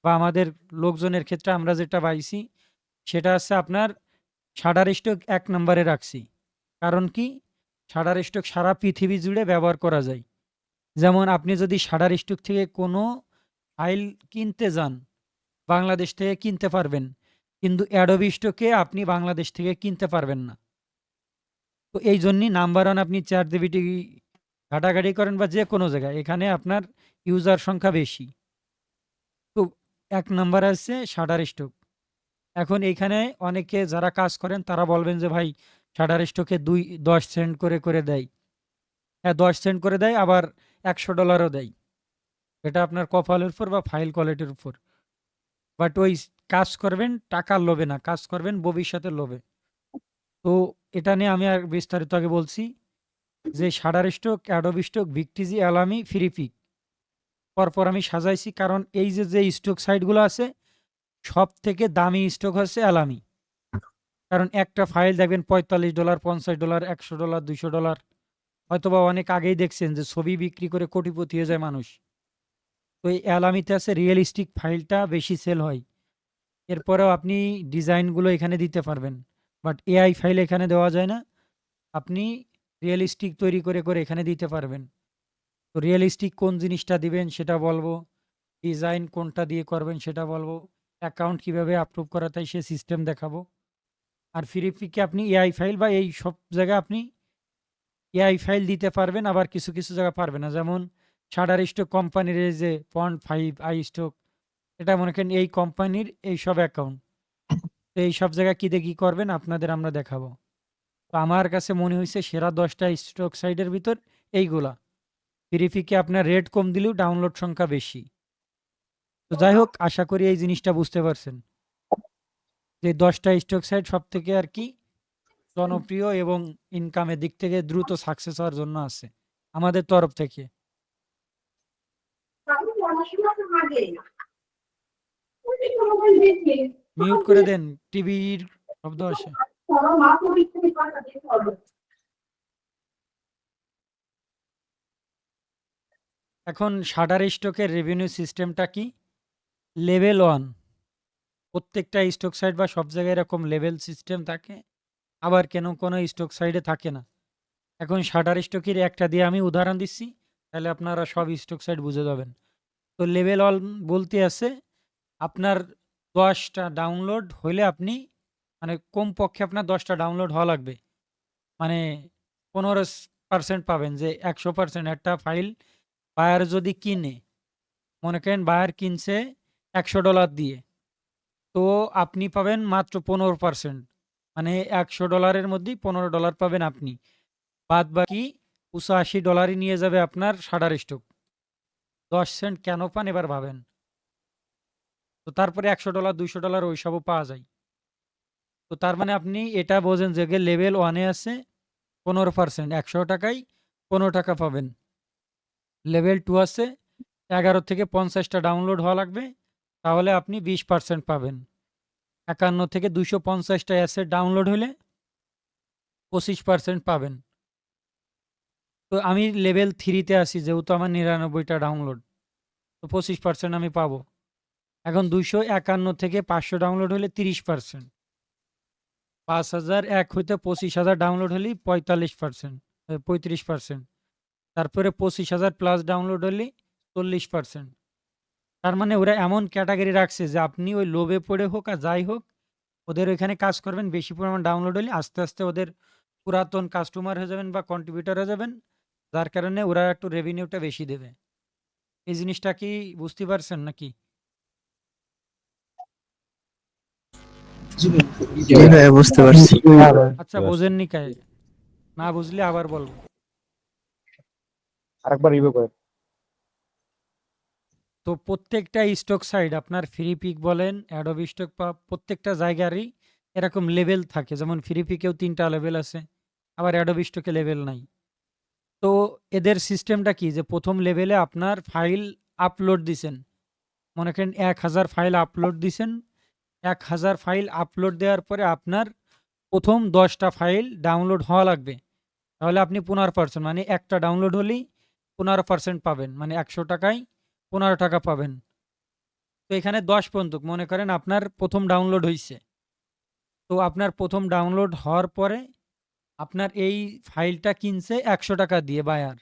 বা আমাদের লোকজনের ক্ষেত্রে আমরা যেটা পাইছি সেটা আছে আপনার শাডার স্টক 1 নম্বরে রাখছি। কারণ কি, শাডার স্টক সারা পৃথিবী জুড়ে ব্যবহার করা যায়। যেমন আপনি যদি শাডার স্টক থেকে কোনো ফাইল কিনতে যান, বাংলাদেশ থেকে কিনতে পারবেন, কিন্তু অ্যাডোবি স্টকে আপনি বাংলাদেশ থেকে কিনতে পারবেন না। তো এই জন্যই নাম্বার 1 আপনি ChatGPT ঘাটাঘাটি করেন বা যে কোনো জায়গায়, এখানে আপনার ইউজার সংখ্যা বেশি। তো 1 নাম্বার আছে শাডার স্টক। এখন এইখানে অনেকে যারা কাজ করেন তারা বলবেন যে ভাই শাডার স্টকে 10 সেন্ট করে দেয়। হ্যাঁ 10 সেন্ট করে দেয়, আবার $100 দেয়। এটা আপনার কপালের উপর বা ফাইল কোয়ালিটির উপর। বাট ওই কাজ করবেন টাকার লোভে না, কাজ করবেন ভবিষ্যতের লোভে। তো এটা নিয়ে আমি আর বিস্তারিত আগে বলছি যে Shutterstock, Adobe Stock, Vecteezy, Alamy, Freepik পরপর আমি সাজাইছি, কারণ এই যে স্টক সাইটগুলো আছে সব থেকে দামি স্টক হচ্ছে অ্যালামি। কারণ একটা ফাইল দেখবেন $45, $50, $100, $200, হয়তোবা অনেক আগেই দেখছেন যে ছবি বিক্রি করে কোটিপতি হয়ে যায় মানুষ। তো এই অ্যালামিতে আছে রিয়েলিস্টিক ফাইলটা বেশি সেল হয়। এরপরেও আপনি ডিজাইনগুলো এখানে দিতে পারবেন, বাট এআই ফাইল এখানে দেওয়া যায় না। আপনি রিয়েলিস্টিক তৈরি করে করে এখানে দিতে পারবেন। তো রিয়েলিস্টিক কোন জিনিসটা দিবেন সেটা বলবো, ডিজাইন কোনটা দিয়ে করবেন সেটা বলবো, অ্যাকাউন্ট কিভাবে অ্যাপ্রুভ করাতে হয় সে সিস্টেম দেখাবো। আর ফ্রি পিকে আপনি এআই ফাইল বা এই সব জায়গায় আপনি এআই ফাইল দিতে পারবেন, আবার কিছু কিছু জায়গা পারবে না। যেমন শাটার স্টক কোম্পানির এই যে 0.5 আই স্টক, এটা মনে করেন এই কোম্পানির এই সব অ্যাকাউন্ট। তো এই সব জায়গায় কী দিয়ে কী করবেন আপনাদের আমরা দেখাবো। তো আমার কাছে মনে হয়েছে সেরা 10টা স্টক সাইটের ভিতর এইগুলা। ফ্রি পিকে আপনার রেট কম দিলেও ডাউনলোড সংখ্যা বেশি। তো যাই হোক, আশা করি এই জিনিসটা বুঝতে পারছেন যে 10টা স্টক সাইট সব থেকে আর কি জনপ্রিয় এবং ইনকামের দিক থেকে দ্রুত সাকসেস হওয়ার জন্য আছে আমাদের তরফ থেকে। মিউট করে দেন, টিভির শব্দ আসে। এখন শাটার স্টকের রেভিনিউ সিস্টেমটা কি? লেভেল 1, প্রত্যেকটা স্টক সাইট বা সব জায়গায় এরকম লেভেল সিস্টেম থাকে, আবার কেন কোনো স্টক সাইডে থাকে না। এখন শাটার স্টকের একটা দিয়ে আমি উদাহরণ দিচ্ছি, তাহলে আপনারা সব স্টক সাইট বুঝে যাবেন। তো লেভেল 1 বলতে আছে আপনার 10টা ডাউনলোড হইলে আপনি, মানে কমপক্ষে আপনার 10টা ডাউনলোড হওয়া লাগবে, মানে 15% পাবেন। যে 100% একটা ফাইল বায়ার যদি কিনে, মনে করেন বায়ার কিনছে $100 দিয়ে, তো আপনি পাবেন মাত্র 15%, মানে $100 মধ্যে $15 পাবেন আপনি। বাদ বাকি $85 নিয়ে যাবে আপনার শাটার স্টক। 10 সেন্ট কেন পান এবার ভাবেন। তো তারপরে $100 $200 ওইসবও পাওয়া যায়। তো তার মানে আপনি এটা বোঝেন যে লেভেল 1-এ আছে 15%, 100 টাকায় 15 টাকা পাবেন। লেভেল 2 আছে 11 থেকে 50টা ডাউনলোড হওয়া লাগবে, তাহলে আপনি 20% পাবেন। 51 থেকে 250টা অ্যাসেট ডাউনলোড হলে 25% পাবেন। তো আমি লেভেল 3-তে আছি, যেহেতু আমার 99টা ডাউনলোড, তো 25% আমি পাবো। এখন 251 থেকে 500 ডাউনলোড হলে 30%, 5001 হইতে 25,000 ডাউনলোড হলে 35%, তারপরে 25,000 প্লাস ডাউনলোড হলে 40%। তার মানে ওরা এমন ক্যাটাগরি রাখছে যে আপনি ওই লোভে পড়ে হোক আর যাই হোক ওদের ওইখানে কাজ করবেন, বেশি পরিমাণ ডাউনলোড হলে আস্তে আস্তে ওদের পুরাতন কাস্টমার হয়ে যাবেন বা কন্ট্রিবিউটর হয়ে যাবেন, যার কারণে ওরা একটু রেভিনিউটা বেশি দেবে। এই জিনিসটা কি বুঝতে পারছেন নাকি? বুঝতে পারছি। আচ্ছা, বোঝেননি কাই? না বুঝলে আবার বলবো। আরেকবার রিভিউ করে। তো প্রত্যেকটা স্টক সাইট আপনার ফ্রি পিক বলেন, অ্যাডোবি স্টক বা প্রত্যেকটা জায়গারই এরকম লেভেল থাকে। যেমন ফ্রি পিকেও 3টা লেভেল আছে, আবার অ্যাডোবি স্টকে লেভেল নাই। তো এদের সিস্টেমটা কি, যে প্রথম লেভেলে আপনার ফাইল আপলোড দিছেন, মনে করেন 1000 ফাইল আপলোড দিছেন। 1000 ফাইল আপলোড দেওয়ার পরে আপনার প্রথম 10টা ফাইল ডাউনলোড হওয়া লাগবে, তাহলে আপনি 15%, মানে একটা ডাউনলোড হলেই 15% পাবেন, মানে 100 টাকায় 15 টাকা পাবেন। তো এখানে 10 পর্যন্ত মনে করেন আপনার প্রথম ডাউনলোড হয়েছে, তো আপনার প্রথম ডাউনলোড হওয়ার পরে আপনার এই ফাইলটা কিনছে 100 টাকা দিয়ে বায়ার,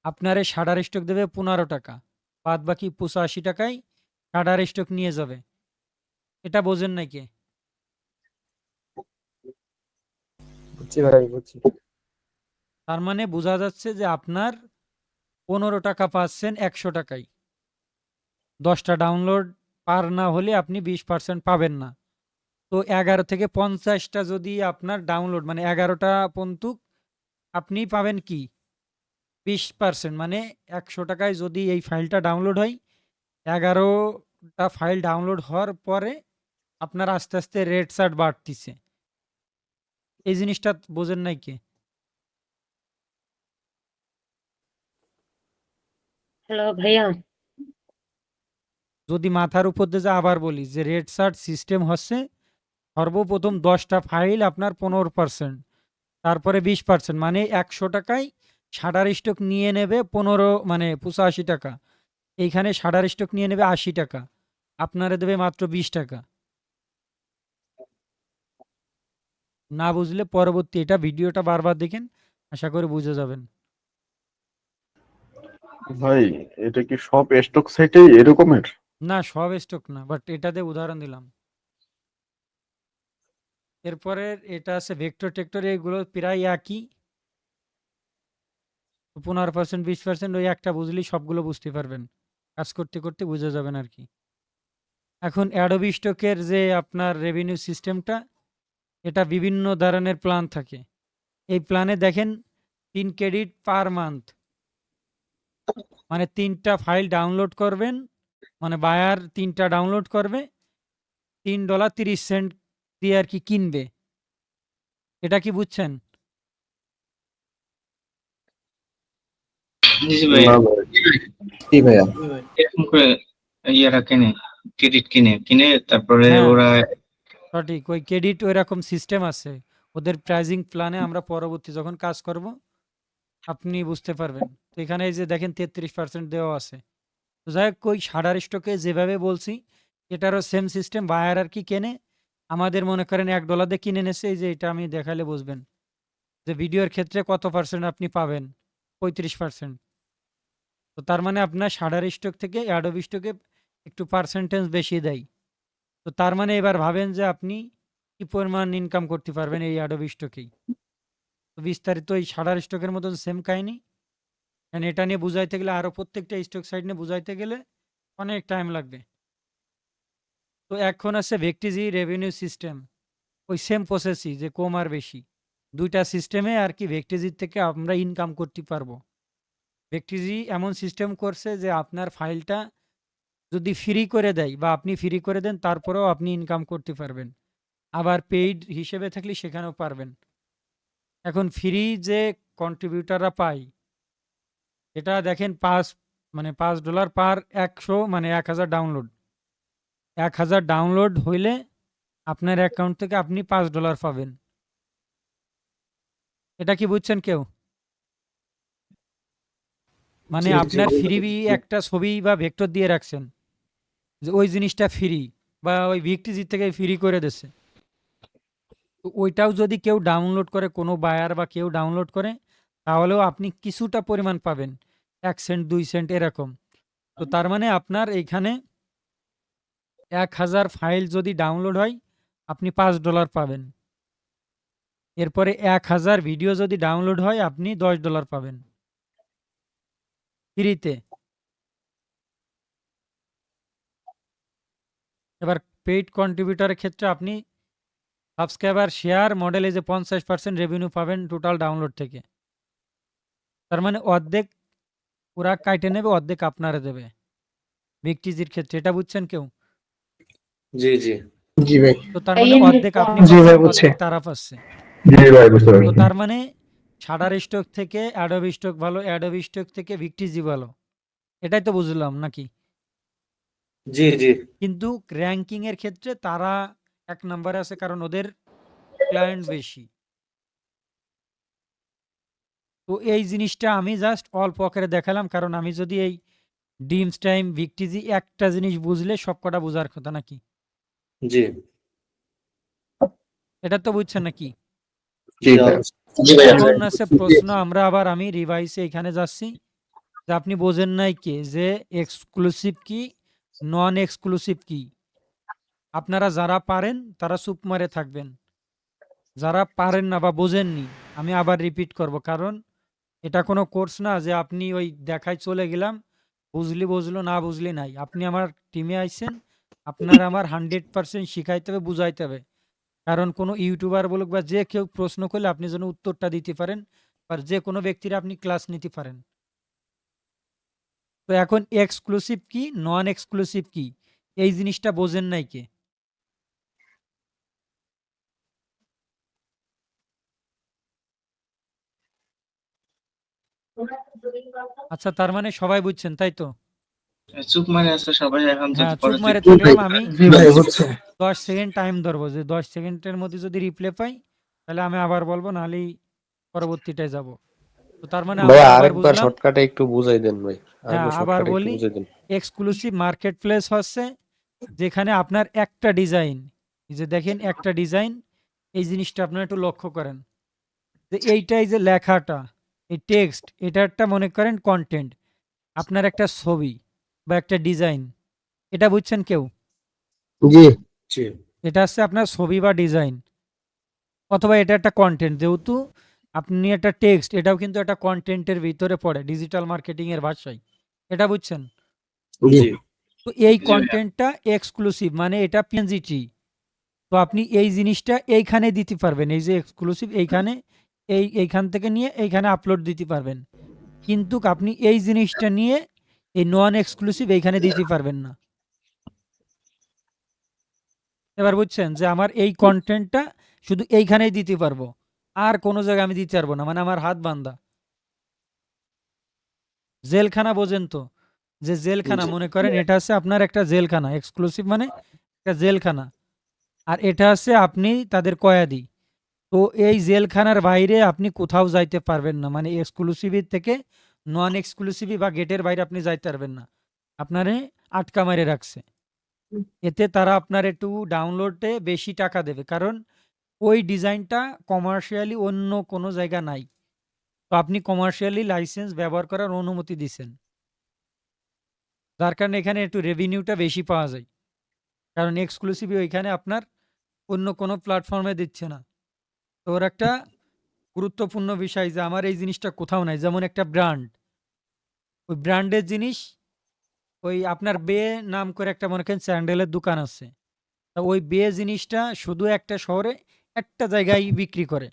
আপনার এই শাটার স্টক দেবে 15 টাকা, বাদ বাকি 85 টাকায় শাটার স্টক নিয়ে যাবে। এটা বোঝেন নাকি? বুঝছি ভাই, বুঝছি। তার মানে বোঝা যাচ্ছে যে আপনার 15 টাকা পাচ্ছেন 100 টাকায়। 10টা ডাউনলোড পার না হলে আপনি 20% পাবেন না। তো 11 থেকে 50টা যদি আপনার ডাউনলোড, মানে 11টা পর্যন্ত আপনি পাবেন কি 20%, মানে 100 টাকায় যদি এই ফাইলটা ডাউনলোড হয়, 11টা ফাইল ডাউনলোড হওয়ার পরে আপনার আস্তে আস্তে রেট চার্ট বাড়তিছে। এই জিনিসটা বোঝেন নাই কি? হ্যালো ভাইয়া। যদি মাথার উপর দিয়ে যা আবার বলি যে রেট চার্ট সিস্টেম হচ্ছে সর্বপ্রথম 10টা ফাইল আপনার 15%, তারপরে 20%, মানে 100 টাকায় শাটার স্টক নিয়ে নেবে 15, মানে 85 টাকা। এইখানে সাডার স্টক নিয়ে নেবে 80 টাকা, আপনারা দেবে মাত্র 20 টাকা। না বুঝলে পরবর্তী এটা ভিডিওটা বারবার দেখেন, আশা করি বুঝে যাবেন। ভাই এটা কি সব স্টক সাইটে এরকমের? না সব স্টক না, বাট এটাতে উদাহরণ দিলাম। এরপরে এটা আছে ভেক্টর টেক্টর, এগুলো প্রায় একই। 15% 20% ওই একটা বুঝলেই সবগুলো বুঝতে পারবেন, কাজ করতে করতে বুঝে যাবেন আর কি। এখন অ্যাডোবি স্টকের যে আপনার রেভিনিউ সিস্টেমটা, এটা বিভিন্ন ধরনের প্ল্যান থাকে। এই প্ল্যানে দেখেন 3 ক্রেডিট পার মান্থ, মানে 3টা ফাইল ডাউনলোড করবেন, মানে বায়ার 3টা ডাউনলোড করবে, $3.30 দিয়ে আর কি কিনবে। এটা কি বুঝছেন? জি ভাই, না ভাই। জি ভাইয়া। এরকম করে ইয়ারা কিনে, ক্রেডিট কিনে তারপরে হ্যাঁ ওরা সঠিক, ওই ক্রেডিট ওই রকম সিস্টেম আছে ওদের প্রাইজিং প্ল্যানে, আমরা পরবর্তী যখন কাজ করব আপনি বুঝতে পারবেন। তো এখানে এই যে দেখেন 33% দেওয়া আছে। তো যাই হোক, ওই সাডার স্টকে যেভাবে বলছি এটারও সেম সিস্টেম, বায়ার আর কি কেনে, আমাদের মনে করেন $1 দিয়ে কিনে নেছে, এই যে এটা আমি দেখালে বুঝবেন যে ভিডিওর ক্ষেত্রে কত পার্সেন্ট আপনি পাবেন, 35%। তো তার মানে আপনার সাডার স্টক থেকে অ্যাডোবি স্টকে একটু পার্সেন্টেজ বেশি দেয়। তো তার মানে এবার ভাবেন যে আপনি কি পরিমাণ ইনকাম করতে পারবেন এই অ্যাডোবি স্টকেই। তো বিস্তারিত এই সাডার স্টকের মতন সেম কাহিনী, কারণ এটা নিয়ে বুঝাইতে গেলে আরও প্রত্যেকটা স্টক সাইড নিয়ে বুঝাইতে গেলে অনেক টাইম লাগবে। তো এখন আছে ভেক্টিজি রেভিনিউ সিস্টেম, ওই সেম প্রসেসই, যে কম আর বেশি দুইটা সিস্টেমে আর কি ভেক্টিজির থেকে আমরা ইনকাম করতে পারবো। ভেক্টিজি এমন সিস্টেম করছে যে আপনার ফাইলটা যদি ফ্রি করে দেয় বা আপনি ফ্রি করে দেন, তারপরেও আপনি ইনকাম করতে পারবেন, আবার পেইড হিসেবে থাকলে সেখানেও পারবেন। এখন ফ্রি যে কন্ট্রিবিউটাররা পায়, এটা দেখেন মানে $5 পার 100, মানে 1000 ডাউনলোড। 1000 ডাউনলোড হইলে আপনার অ্যাকাউন্ট থেকে আপনি $5 পাবেন। এটা কি বুঝছেন কেউ? মানে জি, জি। আপনার ফ্রি একটা ছবি বা ভেক্টর দিয়ে রাখছেন যে ওই জিনিসটা ফ্রি, বা ওই ভিক্টিজি থেকে ফ্রি করে দিচ্ছে, তো ওইটাও যদি কেউ ডাউনলোড করে, কোনো বায়ার বা কেউ ডাউনলোড করে, তাহলেও আপনি কিছুটা পরিমাণ পাবেন, 1 সেন্ট 2 সেন্ট এরকম। তো তার মানে আপনার এইখানে 1000 ফাইল যদি ডাউনলোড হয় আপনি $5 পাবেন। এরপরে 1000 ভিডিও যদি ডাউনলোড হয় আপনি $10 পাবেন ফ্রিতে। এবার পেইড কন্ট্রিবিউটারের ক্ষেত্রে আপনি সাবস্ক্রাইবার শেয়ার মডেলে যে 50% রেভিনিউ পাবেন টোটাল ডাউনলোড থেকে। তার মানে অর্ধেক ওরা কাইটে নেবে, অর্ধেক আপনারা দেবে ভিক্টিজির ক্ষেত্রে। এটা বুঝছেন কেউ? জি জি। জি ভাই। তো তার মানে অর্ধেক আপনি জি ভাই, পাচ্ছেন, বুঝছি। অর্ধেক তারা পাচ্ছে। জি ভাই বুঝতে তো পারছি। তার মানে সাডার স্টক থেকে অ্যাডোবি স্টক ভালো, অ্যাডোবি স্টক থেকে ভিক্টিজি ভালো, এটাই তো বুঝলাম নাকি? জি জি। কিন্তু র্যাঙ্কিং এর ক্ষেত্রে তারা 1 নম্বরে আছে, কারণ ওদের ক্লায়েন্ট বেশি। তো এই জিনিসটা আমি জাস্ট অল্প আকারে দেখালাম, কারণ আমি যদি এই ডিমস টাইম ভিক্টিজি একটা জিনিস বুঝলে সবকটা বোঝার কথা নাকি? জি। এটা তো বুঝছেন নাকি? জি ভাই। এখন আছে প্রশ্ন, আমরা আবার আমি রিভাইসে এখানে যাচ্ছি যে আপনি বোঝেন নাই কি যে এক্সক্লুসিভ কি নন এক্সক্লুসিভ কি। আপনারা যারা পারেন তারা চুপ মারে থাকবেন, যারা পারেন না বা বোঝেননি আমি আবার রিপিট করব, কারণ এটা কোনো কোর্স না যে আপনি ওই দেখায় চলে গেলাম, বুঝলি বুঝলো, না বুঝলি নাই। আপনি আমার টিমে আইছেন, আপনার আমার 100% শিখাইতে হবে, বুঝাইতে হবে। কারণ কোনো ইউটিউবার বলুক বা যে কেউ প্রশ্ন করলে আপনি যেন উত্তরটা দিতে পারেন, আর যে কোনো ব্যক্তির আপনি ক্লাস নিতে পারেন। তো এখন এক্সক্লুসিভ কি নন এক্সক্লুসিভ কি এই জিনিসটা বোঝেন নাই কে? আচ্ছা, তার মানে সবাই বুঝছেন তাই তো? চুপ মারে আছে সবাই, এখন যদি হ্যাঁ, চুপ পরে মারে জি ভাই, থাকলাম আমি। জি ভাই, বুঝছি। 10 সেকেন্ড টাইম ধরবো, যে 10 সেকেন্ডের মধ্যে যদি রিপ্লে পাই তাহলে আমি আবার বলবো, নাহলেই পরবর্তীটায় যাব। তো তার মানে ভাই আমরা আবার আরেকবার বুঝলাম, শর্টকাটে একটু বুঝাই দেন ভাই, হ্যাঁ আরেকবার আবার শর্টকাটে একটু বলি, বুঝাই দেন। এক্সক্লুসিভ মার্কেট প্লেস হচ্ছে যেখানে আপনার একটা ডিজাইন, এই যে দেখেন একটা ডিজাইন, এই জিনিসটা আপনারা একটু লক্ষ্য করেন যে এইটাই যে লেখাটা, এই টেক্সট, এটা একটা মনে করেন কন্টেন্ট, আপনার একটা ছবি বা একটা ডিজাইন, এটা বুঝছেন কেউ? জি জি এটা হচ্ছে আপনার ছবি বা ডিজাইন, অথবা এটা একটা কন্টেন্ট, যেহেতু আপনি একটা টেক্সট, এটাও কিন্তু একটা কন্টেন্টের ভিতরে পড়ে ডিজিটাল মার্কেটিং এর ভাষায়, এটা বুঝছেন? জি জি তো এই জি ভাইয়া। কন্টেন্টটা এক্সক্লুসিভ, মানে এটা পিএনজিটি। তো আপনি এই জিনিসটা এইখানে দিতে পারবেন, এই যে এক্সক্লুসিভ, এইখানে এইখান থেকে নিয়ে এইখানে আপলোড দিতে পারবেন, কিন্তু আপনি এই জিনিসটা নিয়ে এই নন এক্সক্লুসিভ এইখানে দিতে পারবেন না। এবার বুঝছেন যে আমার এই কন্টেন্টটা শুধু এইখানেই দিতে পারবো, আর কোনো জায়গায় আমি দিতে পারবো না, মানে আমার হাত বান্ধা। জেলখানা বোঝেন তো, যে জেলখানা জি মনে করেন এটা হচ্ছে আপনার একটা জেলখানা, এক্সক্লুসিভ মানে একটা জেলখানা, আর এটা হচ্ছে আপনি তাদের কয়েদি। তো এই জেলখানার বাইরে আপনি কোথাও যাইতে পারবেন না, মানে এক্সক্লুসিভি থেকে নন এক্সক্লুসিভি বা গেটের বাইরে আপনি যাইতে পারবেন না, আপনারে আটকা মেরে রাখছে। এতে তারা আপনার একটু ডাউনলোডে বেশি টাকা দেবে, কারণ ওই ডিজাইনটা কমার্শিয়ালি অন্য কোনো জায়গা নাই, তো আপনি কমার্শিয়ালি লাইসেন্স ব্যবহার করার অনুমতি দিছেন, যার কারণে এখানে একটু রেভিনিউটা বেশি পাওয়া যায়, কারণ এক্সক্লুসিভি ওইখানে আপনার অন্য কোনো প্ল্যাটফর্মে দিচ্ছে না। তো ওর একটা গুরুত্বপূর্ণ বিষয় যে আমার এই জিনিসটা কোথাও নাই, যেমন একটা ব্র্যান্ড, ওই ব্র্যান্ডের জিনিস, ওই আপনার বে নাম করে একটা মনে করেন স্যান্ডেলের দোকান আছে, তা ওই বে জিনিসটা শুধু একটা শহরে একটা জায়গায় বিক্রি করে,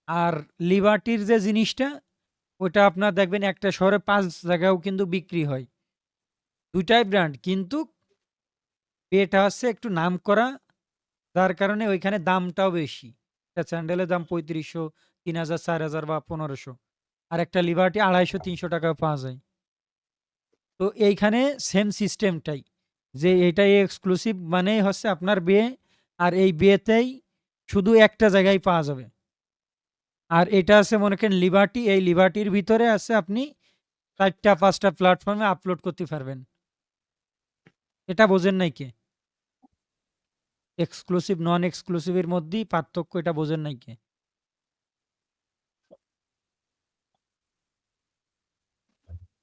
আর লিবার্টির যে জিনিসটা ওটা আপনার দেখবেন একটা শহরে 5 জায়গায়ও কিন্তু বিক্রি হয়, দুইটাই ব্র্যান্ড, কিন্তু বেটা হচ্ছে একটু নাম করা, যার কারণে ওইখানে দামটাও বেশি, একটা স্যান্ডেলের দাম 3500, 3000, 4000 বা 1500, আর একটা লিবার্টি 250-300 টাকা পাওয়া যায়। তো এইখানে সেম সিস্টেমটাই, যে এটাই এক্সক্লুসিভ মানে হচ্ছে আপনার বিয়ে, আর এই বিয়েতেই শুধু একটা জায়গায় পাওয়া যাবে। আর এটা আছে মনে করেন লিবার্টি, এই লিবার্টির ভিতরে আছে আপনি 4টা-5টা প্ল্যাটফর্মে আপলোড করতে পারবেন। এটা বোঝেন নাই কে? এক্সক্লুসিভ নন এক্সক্লুসিভের মধ্যেই পার্থক্য, এটা বোঝেন নাই কে?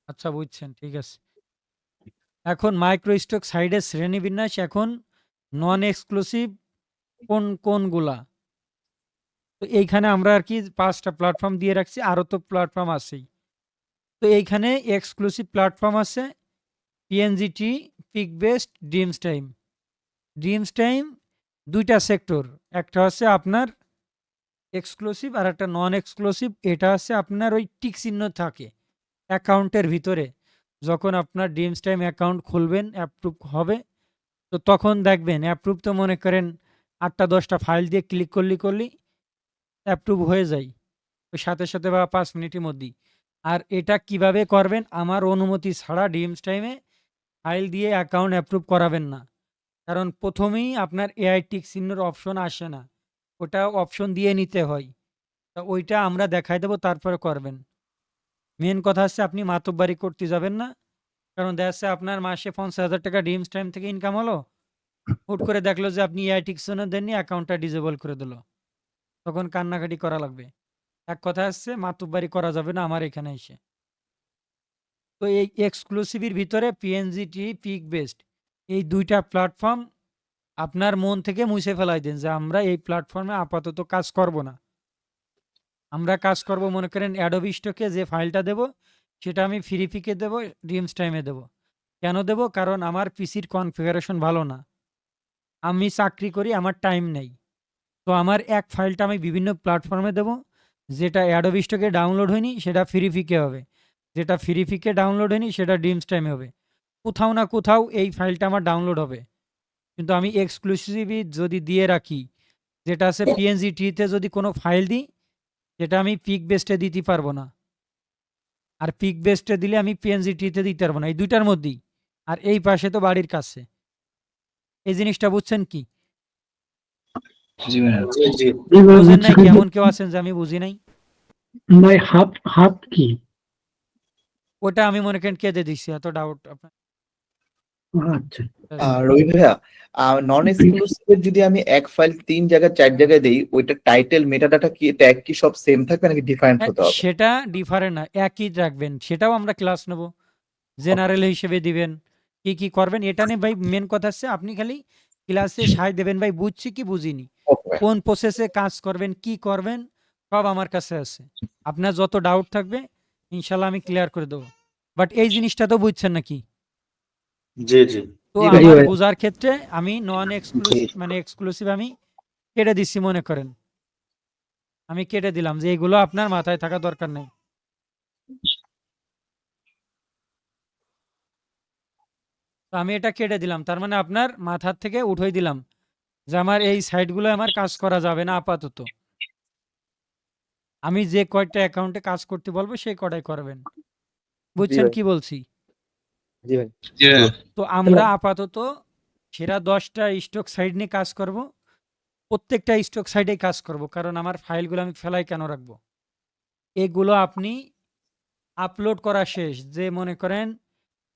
আচ্ছা বুঝছেন, ঠিক আছে। এখন মাইক্রো স্টক সাইডের শ্রেণীবিন্যাস, এখন নন এক্সক্লুসিভ কোনগুলা, তো এইখানে আমরা আর কি 5টা প্ল্যাটফর্ম দিয়ে রাখছি, আরও তো প্ল্যাটফর্ম আছেই। তো এইখানে এক্সক্লুসিভ প্ল্যাটফর্ম আছে Pngtree, Pikbest, Dreamstime. Dreamstime দুইটা সেক্টর, একটা হচ্ছে আপনার এক্সক্লুসিভ আর একটা নন এক্সক্লুসিভ। এটা হচ্ছে আপনার ওই টিক চিহ্ন থাকে অ্যাকাউন্টের ভিতরে, যখন আপনার ড্রিমস টাইম অ্যাকাউন্ট খুলবেন, অ্যাপ্রুভ হবে, তো তখন দেখবেন অ্যাপ্রুভ, তো মনে করেন 8টা-10টা ফাইল দিয়ে ক্লিক করলি অ্যাপ্রুভ হয়ে যায় ওই সাথে সাথে বা 5 মিনিটের মধ্যেই। আর এটা কিভাবে করবেন, আমার অনুমতি ছাড়া ড্রিমস টাইমে ফাইল দিয়ে অ্যাকাউন্ট অ্যাপ্রুভ করাবেন না, কারণ প্রথমেই আপনার এআই টিক চিহ্নের অপশন আসে না, ওটা অপশন দিয়ে নিতে হয়, তা ওইটা আমরা দেখাই দেবো, তারপরে করবেন। মেন কথা হচ্ছে আপনি মাতব্বারি করতে যাবেন না, কারণ দেখা যাচ্ছে আপনার মাসে 50,000 টাকা ড্রিমস টাইম থেকে ইনকাম হলো, হুট করে দেখলো যে আপনি এআই টিক চিহ্ন দেননি, অ্যাকাউন্টটা ডিজেবল করে দিল, তখন কান্নাকাটি করা লাগবে। এক কথা হচ্ছে মাতুব্বারি করা যাবে না আমার এখানে এসে। তো এই এক্সক্লুসিভির ভিতরে পিএনজিটি, পিক বেস্ট, এই দুইটা প্ল্যাটফর্ম আপনার মন থেকে মুছে ফেলাই দেন, যে আমরা এই প্ল্যাটফর্মে আপাতত কাজ করব না। আমরা কাজ করব মনে করেন অ্যাডোবি স্টকে যে ফাইলটা দেব সেটা আমি ফ্রি পিকে দেবো, ড্রিমস টাইমে দেব। কেন দেব? কারণ আমার পিসির কনফিগারেশন ভালো না, আমি চাকরি করি, আমার টাইম নেই, তো আমার এক ফাইলটা আমি বিভিন্ন প্ল্যাটফর্মে দেব, যেটা অ্যাডোবি স্টকে ডাউনলোড হয়নি সেটা ফ্রি পিকে হবে, যেটা ফ্রি পিকে ডাউনলোড হয়নি সেটা ড্রিমস টাইমে হবে, কোথাও না কোথাও এই ফাইলটা আমার ডাউনলোড হবে। কিন্তু আমি এক্সক্লুসিভলি যদি দিয়ে রাখি, যেটা আছে পিএনজিটিতে যদি কোনো ফাইল দিই, যেটা আমি পিক বেস্টে দিতে পারবো না, আর পিক বেস্টে দিলে আমি পিএনজিটিতে দিতে পারবো না, এই দুইটার মধ্যেই। আর এই পাশে তো বাড়ির কাছে, এই জিনিসটা বুঝছেন কি? জি ভাইয়া। জি জি জি ভাই বুঝেন নাই কি? বুঝছি। এমন কেউ আছেন যে আমি বুঝি নাই? ভাই হাফ কি? ওটা আমি মনে করেন কেঁদে দিছি, এত ডাউট আপনার। আচ্ছা। রবি ভাইয়া, নন এক্সক্লুসিভ যদি আমি এক ফাইল 3 জায়গায় 4 জায়গায় দেই, ওইটা টাইটেল মেটাডাটা কি ট্যাগ কি সব সেম থাকবে নাকি ডিফারেন্ট হতে হবে? সেটা ডিফারেন্ট না, একই রাখবেন, সেটাও আমরা ক্লাস নেব। জেনারেল হিসেবে দিবেন, কি কি করবেন এটা নিয়ে ভাই মেন কথা হচ্ছে আপনি খালি ক্লাসে সায় দেবেন ভাই বুঝছি কি বুঝিনি, ওকে ভাই। কোন প্রসেসে কাজ করবেন, কি করবেন, সব আমার কাছে আছে। আপনার যত ডাউট থাকবে ইনশাল্লাহ আমি ক্লিয়ার করে দেবো। বাট এই জিনিসটা তো বুঝছেন নাকি? জি জি তো জি ভাই। আমার ভাই। বোঝার ক্ষেত্রে আমি নন জি এক্সক্লুসিভ মানে এক্সক্লুসিভ আমি কেটে দিচ্ছি, মনে করেন আমি কেটে দিলাম যে এগুলো আপনার মাথায় থাকা দরকার নেই। তো আমি এটা কেটে দিলাম, তার মানে আপনার মাথার থেকে উঠাই দিলাম যে আমার এই সাইটগুলো আমার কাজ করা যাবে না আপাতত। আমি যে কয়টা অ্যাকাউন্টে কাজ করতে বলবো সেই কটাই করবেন। বুঝছেন ভাই। কি বলছি? জি ভাই। যে তো আমরা আপাতত সেরা 10টা স্টক সাইট নিয়ে কাজ করব। প্রত্যেকটা স্টক সাইডে কাজ করব, কারণ আমার ফাইলগুলো আমি ফেলাই কেন রাখবো। এগুলো আপনি আপলোড করা শেষ, যে মনে করেন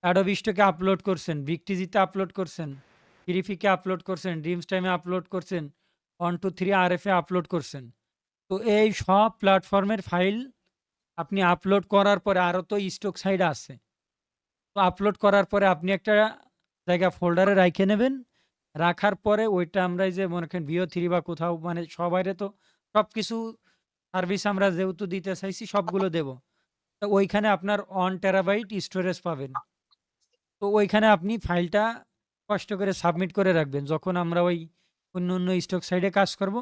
অ্যাডোবি স্টকে আপলোড করছেন, বিগটিজিতে আপলোড করছেন, ফ্রিফিকে আপলোড করছেন, ড্রিমস টাইমে আপলোড করছেন, 123 RF-এ আপলোড করছেন। তো এই সব প্ল্যাটফর্মের ফাইল আপনি আপলোড করার পরে আরও তো স্টক সাইট আছে, তো আপলোড করার পরে আপনি একটা জায়গা ফোল্ডারে রাখে নেবেন। রাখার পরে ওইটা আমরা এই যে মনে করেন VO3 বা কোথাও মানে সবাইরে তো সব কিছু সার্ভিস আমরা যেহেতু দিতে চাইছি সবগুলো দেব। তো ওইখানে আপনার 1 টেরাবাইট স্টোরেজ পাবেন। তো ওইখানে আপনি ফাইলটা কষ্ট করে সাবমিট করে রাখবেন, যখন আমরা ওই অন্য অন্য স্টক সাইডে কাজ করব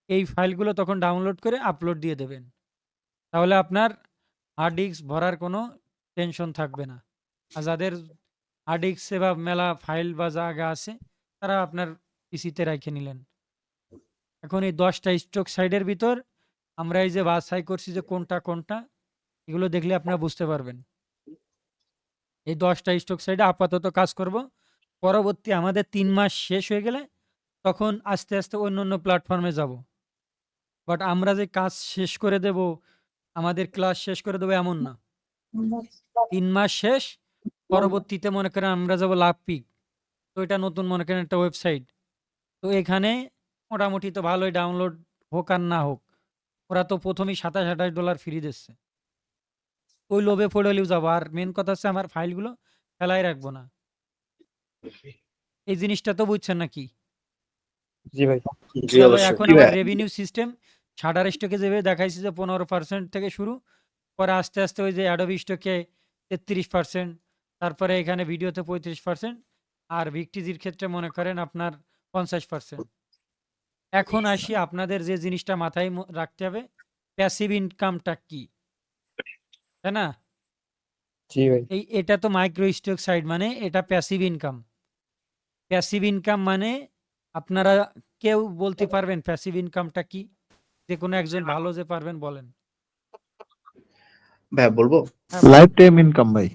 এই ফাইলগুলো তখন ডাউনলোড করে আপলোড দিয়ে দেবেন। তাহলে আপনার হার্ড ডিস্ক ভরার কোনো টেনশন থাকবে না। আর যাদের হার্ড ডিস্কে বা মেলা ফাইল বা জায়গা আছে তারা আপনার পিসিতে রেখে নিলেন। এখন এই 10টা স্টক সাইডের ভিতর আমরা এই যে বাছাই করছি যে কোনটা কোনটা, এগুলো দেখলে আপনারা বুঝতে পারবেন। এই 10টা স্টক সাইডে আপাতত কাজ করব। পরবর্তী আমাদের 3 মাস শেষ হয়ে গেলে তখন আস্তে আস্তে অন্য অন্য প্ল্যাটফর্মে যাব। বাট আমরা যে কাজ শেষ করে দেব, আমাদের ক্লাস শেষ করে দেবো এমন না। 3 মাস শেষ, পরবর্তীতে মনে করেন আমরা যাব লাভপিক। তো এটা নতুন মনে করেন একটা ওয়েবসাইট। তো এখানে মোটামুটি তো ভালোই ডাউনলোড হোক আর না হোক, ওরা তো প্রথমেই $27-28 ফ্রি দিচ্ছে। ওই লোভে পড়ে হলেও যাবো। আর মেন কথা হচ্ছে আমার ফাইলগুলো ফেলাই রাখবো না। এই জিনিসটা তো বুঝছেন নাকি? জি তো ভাই অবশ্যই। এখন জি আমার ভাই। রেভিনিউ সিস্টেম শাটার স্টকে যেভাবে দেখাইছি যে 15% থেকে শুরু, পরে আস্তে আস্তে ওই যে অ্যাডোবি স্টকে 33%, তারপরে এখানে ভিডিওতে 35%, আর ভিক্টিজির ক্ষেত্রে মনে করেন আপনার 50%। এখন আসি আপনাদের যে জিনিসটা মাথায় রাখতে হবে, প্যাসিভ ইনকামটা কি, তাই না? জি ভাই। এটা তো মাইক্রো স্টক সাইট, মানে এটা প্যাসিভ ইনকাম। প্যাসিভ ইনকাম মানে আপনারা কেউ বলতে পারবেন প্যাসিভ ইনকামটা কি? যে কোনো একজন ভালো যে পারবেন বলেন। ভাই বলবো? হ্যাঁ বলেন। লাইফ টাইম ইনকাম ভাই।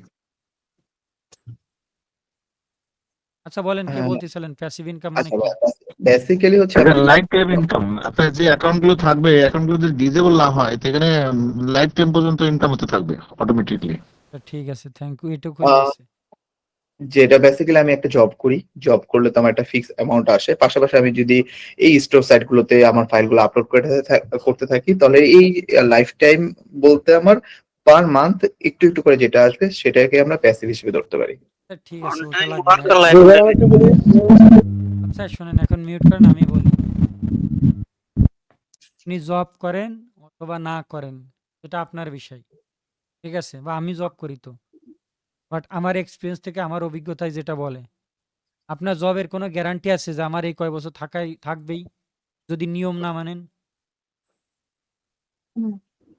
আচ্ছা বলেন, কে হ্যাঁ, বলতেছিলেন প্যাসিভ ইনকাম মানে আচ্ছা কি? বেসিক্যালি হচ্ছে আপনি লাইফ টাইম ইনকাম, আপনার যে অ্যাকাউন্ট গুলো থাকবে, অ্যাকাউন্ট গুলো যদি ডিজেবল না হয় সেখানে লাইফ টাইম পর্যন্ত ইনকাম হতে থাকবে অটোমেটিকলি। ঠিক আছে, থ্যাংক ইউ, এটুকুই আহ, হয়েছে। যেটা বেসিক্যালি আমি একটা জব করি, জব করলে তো আমার একটা ফিক্স অ্যামাউন্ট আসে, পাশাপাশি আমি যদি এই স্টোর সাইট গুলোতে আমার ফাইলগুলো আপলোড করতে থাকি, তাহলে এই লাইফ টাইম বলতে আমার পার মান্থ একটু একটু করে যেটা আসবে সেটাকে আমরা প্যাসিভ হিসেবে ধরতে পারি। ঠিক আছে, ওটা অনটাইম লাগবে না। ওয়ার্কার লাইফ আচ্ছা শোনেন, এখন মিউট করেন, আমি বলি। আপনি জব করেন অথবা না করেন এটা আপনার বিষয়, ঠিক আছে? বা আমি জব করি তো, বাট আমার এক্সপিরিয়েন্স থেকে আমার অভিজ্ঞতায় যেটা বলে, আপনার জবের কোনো গ্যারান্টি আছে যে আমার এই কয় বছর থাকবেই যদি নিয়ম না মানেন?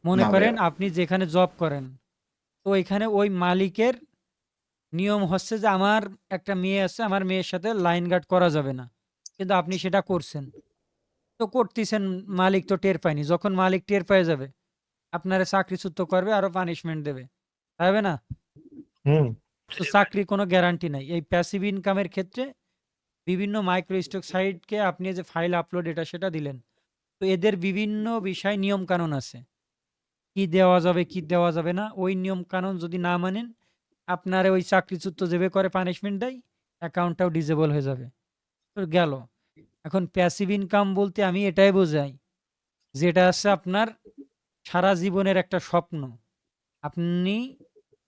মনে না করেন ভাইয়া। আপনি যেখানে জব করেন, তো এখানে ওই মালিকের নিয়ম হচ্ছে যে আমার একটা মেয়ে আছে, আমার মেয়ের সাথে লাইন গার্ড করা যাবে না, কিন্তু আপনি সেটা করছেন। তো করতেছেন, মালিক তো টের পায়নি, যখন মালিক টের পেয়ে যাবে আপনারা চাকরিচ্যুত করবে, আরো পানিশমেন্ট দেবে, হবে না? তো চাকরি কোনো গ্যারান্টি নাই। এই প্যাসিভ ইনকামের ক্ষেত্রে বিভিন্ন মাইক্রো স্টক সাইটকে আপনি যে ফাইল আপলোড এটা সেটা দিলেন, তো এদের বিভিন্ন বিষয় নিয়ম কানুন আছে। কি দেওয়া যাবে কি দেওয়া যাবে না ওই নিয়ম কানুন যদি না মানেন আপনার ওই চাকরিচ্যুত যেভাবে করে পানিশমেন্ট দেয় অ্যাকাউন্টটাও ডিজেবল হয়ে যাবে। তো গেল। এখন প্যাসিভ ইনকাম বলতে আমি এটাই বোঝাই যেটা আছে আপনার সারা জীবনের একটা স্বপ্ন। আপনি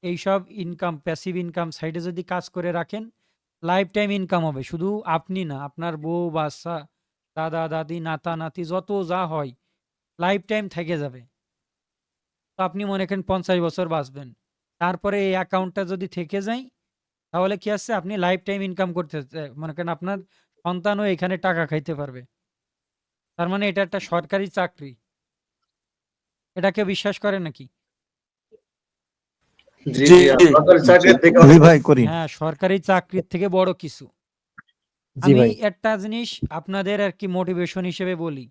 এইসব ইনকাম প্যাসিভ ইনকাম সাইডে যদি কাজ করে রাখেন লাইফ টাইম ইনকাম হবে। শুধু আপনি না, আপনার বউ বাচ্চা দাদা দাদি নাতা নাতি যত যা হয় লাইফ টাইম থেকে যাবে। তো আপনি মনে করেন 50 বছর বাঁচবেন, তারপরে এই অ্যাকাউন্টটা যদি থেকে যায় তাহলে কি আছে আপনি লাইফ টাইম ইনকাম করতে মনে করেন আপনার সন্তানও এখানে টাকা খাইতে পারবে। তার মানে এটা একটা সরকারি চাকরি। এটাকে বিশ্বাস করে নাকি? জি জি সরকারি চাকরির থেকে জি অনেক ভাই করি। হ্যাঁ, সরকারি চাকরির থেকে বড় কিছু। জি আমি ভাই। একটা জিনিস আপনাদের আর কি মোটিভেশন হিসেবে বলি,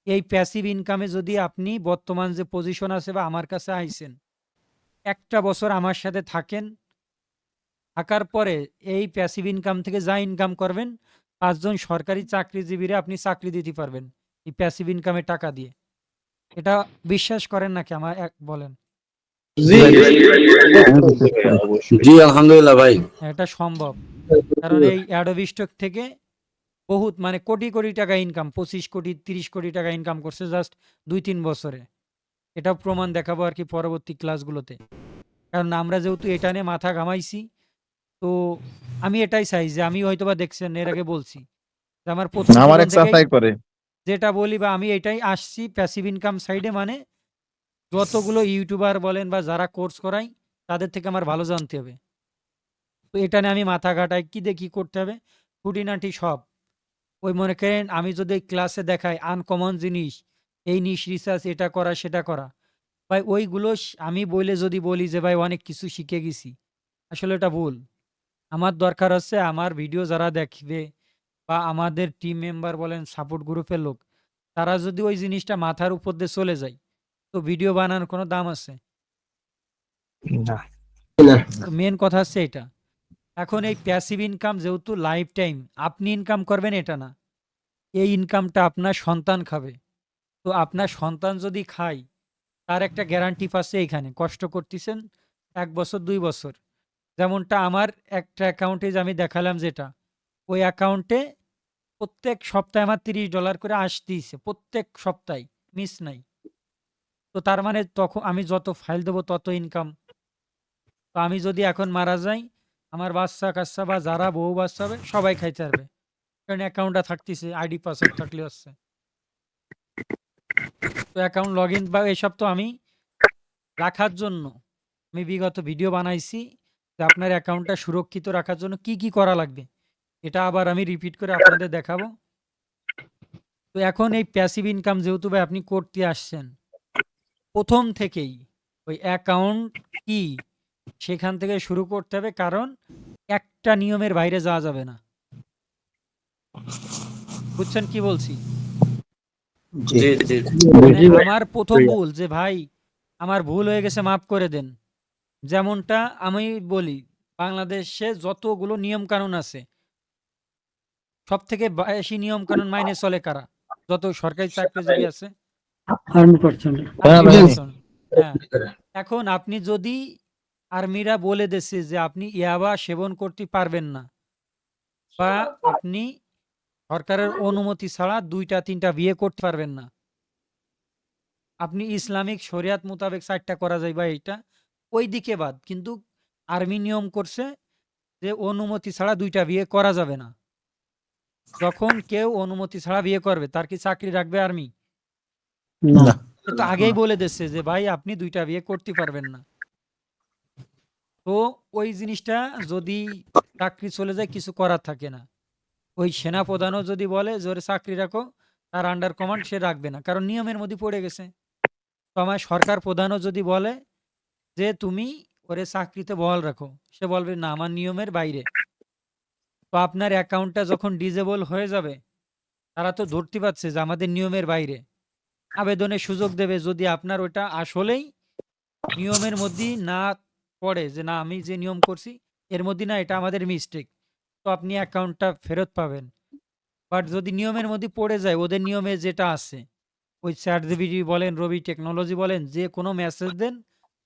এই প্যাসিভ ইনকামে যদি আপনি বর্তমান যে পজিশন আছে বা আমার কাছে আইছেন, একটা বছর আমার সাথে থাকেন, থাকার পরে এই প্যাসিভ ইনকাম থেকে যা ইনকাম করবেন 5 জন সরকারি চাকরিজীবীরা আপনি চাকরি দিতে পারবেন এই প্যাসিভ ইনকামের টাকা দিয়ে। এটা বিশ্বাস করেন নাকি আমার বলেন? জি জি আলহামদুলিল্লাহ ভাই। এটা সম্ভব। কারণ এই অ্যাডোবি স্টক থেকে বহুত মানে কোটি কোটি টাকা ইনকাম, 25 কোটি 30 কোটি টাকা ইনকাম করছে জাস্ট 2-3 বছরে। এটাও প্রমাণ দেখাবো আর কি পরবর্তী ক্লাসগুলোতে। কারণ আমরা যেহেতু এটা নিয়ে মাথা ঘামাইছি, তো আমি এটাই চাই যে আমি হয়তোবা দেখছেন এর আগে বলছি যে আমার প্রথম আমার জীবন এক থেকেই চাচাই করে। যেটা বলি বা আমি এটাই আসছি প্যাসিভ ইনকাম সাইডে, মানে যতগুলো ইউটিউবার বলেন বা যারা কোর্স করাই তাদের থেকে আমার ভালো জানতে হবে। তো এটা নিয়ে আমি মাথা ঘাটাই কি দিয়ে কি করতে হবে খুঁটিনাটি সব। ওই মনে করেন আমি যদি ক্লাসে দেখাই আনকমন জিনিস, এই নিশ রিসার্চ এটা করা সেটা করা, ভাই ওইগুলো আমি বলে যদি বলি যে ভাই অনেক কিছু শিখে গেছি, আসলে এটা ভুল। আমার দরকার হচ্ছে আমার ভিডিও যারা দেখবে বা আমাদের টিম মেম্বার বলেন সাপোর্ট গ্রুপের লোক, তারা যদি ওই জিনিসটা মাথার উপর দিয়ে চলে যায় তো ভিডিও বানানোর কোনো দাম আছে? না। তো মেন কথা হচ্ছে এটা। এখন এই প্যাসিভ ইনকাম যেহেতু লাইফ টাইম আপনি ইনকাম করবেন এটা না, এই ইনকামটা আপনার সন্তান খাবে। তো আপনার সন্তান যদি খায় তার একটা গ্যারান্টি পাচ্ছে এইখানে কষ্ট করতেছেন 1 বছর 2 বছর। যেমনটা আমার একটা অ্যাকাউন্টে যে আমি দেখালাম যেটা, ওই অ্যাকাউন্টে প্রত্যেক সপ্তাহে আমার $30 করে আসতেইছে, প্রত্যেক সপ্তাহে মিস নাই। তো তার মানে তখন আমি যত ফাইল দেবো তত ইনকাম। তো আমি যদি এখন মারা যাই আমার বাচ্চা কাচ্চা বা যারা বউ বাচ্চা হবে সবাই খাইতে পারবে, কারণ অ্যাকাউন্টটা থাকতেছে, আইডি পাসওয়ার্ড থাকলে হচ্ছে। তো অ্যাকাউন্ট লগ ইন বা এসব তো আমি রাখার জন্য আমি বিগত ভিডিও বানাইছি যে আপনার অ্যাকাউন্টটা সুরক্ষিত রাখার জন্য কি কি করা লাগবে, এটা আবার আমি রিপিট করে আপনাদের দেখাবো। তো এখন এই প্যাসিভ ইনকাম যেহেতু ভাই আপনি করতে আসছেন, প্রথম থেকেই ওই অ্যাকাউন্ট কি সেখান থেকে শুরু করতে হবে, কারণ একটা নিয়মের বাইরে যাওয়া যাবে না। বুঝছেন কি বলছি? জি জি মানে জি ভাই। আমার প্রথম ভুল যে ভাই আমার ভুল হয়ে গেছে মাফ করে দেন। যেমনটা আমি বলি বাংলাদেশে যতগুলো নিয়ম কানুন আছে সব থেকে বেশি নিয়ম কানুন মাইনে চলে কারা? যত সরকারি চাকরিজীবী আছে আর্মি পার্সন। Army person. হ্যাঁ, এখন আপনি যদি আর্মিরা বলে দিচ্ছে যে আপনি ইয়াবা সেবন করতে পারবেন না বা আপনি সরকারের অনুমতি ছাড়া 2টা 3টা বিয়ে করতে পারবেন না, আপনি ইসলামিক শরিয়াত মোতাবেক 4টা করা যায় বা এইটা ওই দিকে বাদ, কিন্তু আর্মি নিয়ম করছে যে অনুমতি ছাড়া 2টা বিয়ে করা যাবে না। যখন কেউ অনুমতি ছাড়া বিয়ে করবে তার কি চাকরি রাখবে আর্মি? না। সে তো আগেই বলে দিচ্ছে যে ভাই আপনি 2টা বিয়ে করতে পারবেন না। তো ওই জিনিসটা যদি চাকরি চলে যায় কিছু করার থাকে না। ওই সেনা প্রধানও যদি বলে যে ওরে চাকরি রাখো, তার আন্ডার কমান্ড সে রাখবে না, কারণ নিয়মের মধ্যে পড়ে গেছে। তো আমার সরকার প্রধানও যদি বলে যে তুমি ওরে চাকরিতে বহাল রাখো, সে বলবে না আমার নিয়মের বাইরে। তো আপনার অ্যাকাউন্টটা যখন ডিজেবল হয়ে যাবে তারা তো ধরতে পারছে যে আমাদের নিয়মের বাইরে, আবেদনের সুযোগ দেবে যদি আপনার ওটা আসলেই নিয়মের মধ্যেই না পড়ে, যে না আমি যে নিয়ম করছি এর মধ্যে না, এটা আমাদের মিস্টেক, তো আপনি অ্যাকাউন্টটা ফেরত পাবেন। বাট যদি নিয়মের মধ্যে পড়ে যায় ওদের নিয়মে যেটা আছে ওই ChatGPT বলেন, রবি টেকনোলজি বলেন, যে কোনো মেসেজ দেন,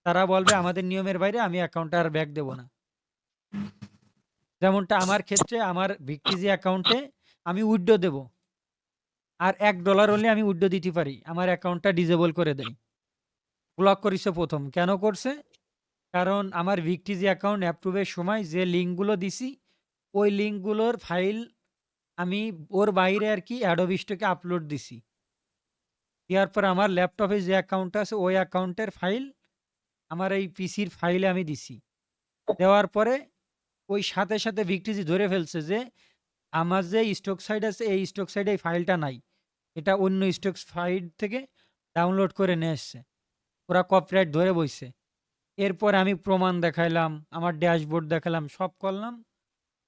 তারা বলবে আমাদের নিয়মের বাইরে আমি অ্যাকাউন্টে আর ব্যাক দেব না। যেমনটা আমার ক্ষেত্রে আমার ভিক্টিজি অ্যাকাউন্টে আমি উইথড্র দেব। আর $1 হলে আমি উইথড্র দিতে পারি। আমার অ্যাকাউন্টটা ডিসেবল করে দেয়। ব্লক করেছে ১ম। কেন করছে? কারণ আমার ভিক্টিজি অ্যাকাউন্ট অ্যাপ্রুভের সময় যে লিঙ্কগুলো দিছি, ওই লিঙ্কগুলোর ফাইল আমি ওর বাইরে আরকি অ্যাডোবি স্টকে আপলোড দিছি। দেওয়ার পর আমার ল্যাপটপে যে অ্যাকাউন্টটা আছে ওই অ্যাকাউন্টের ফাইল আমার এই পিসির ফাইলে আমি দিছি। দেওয়ার পরে ওই সাথে, সাথে ভিক্টিজি ধরে ফেলছে যে আমার যে স্টক সাইট আছে এই স্টক সাইটে এই ফাইলটা নাই। এটা অন্য স্টক সাইট থেকে ডাউনলোড করে নিয়ে এসছে। ওরা কপিরাইট ধরে বইছে। এরপরে আমি প্রমাণ দেখাইলাম, আমার ড্যাশবোর্ড দেখালাম, সব করলাম।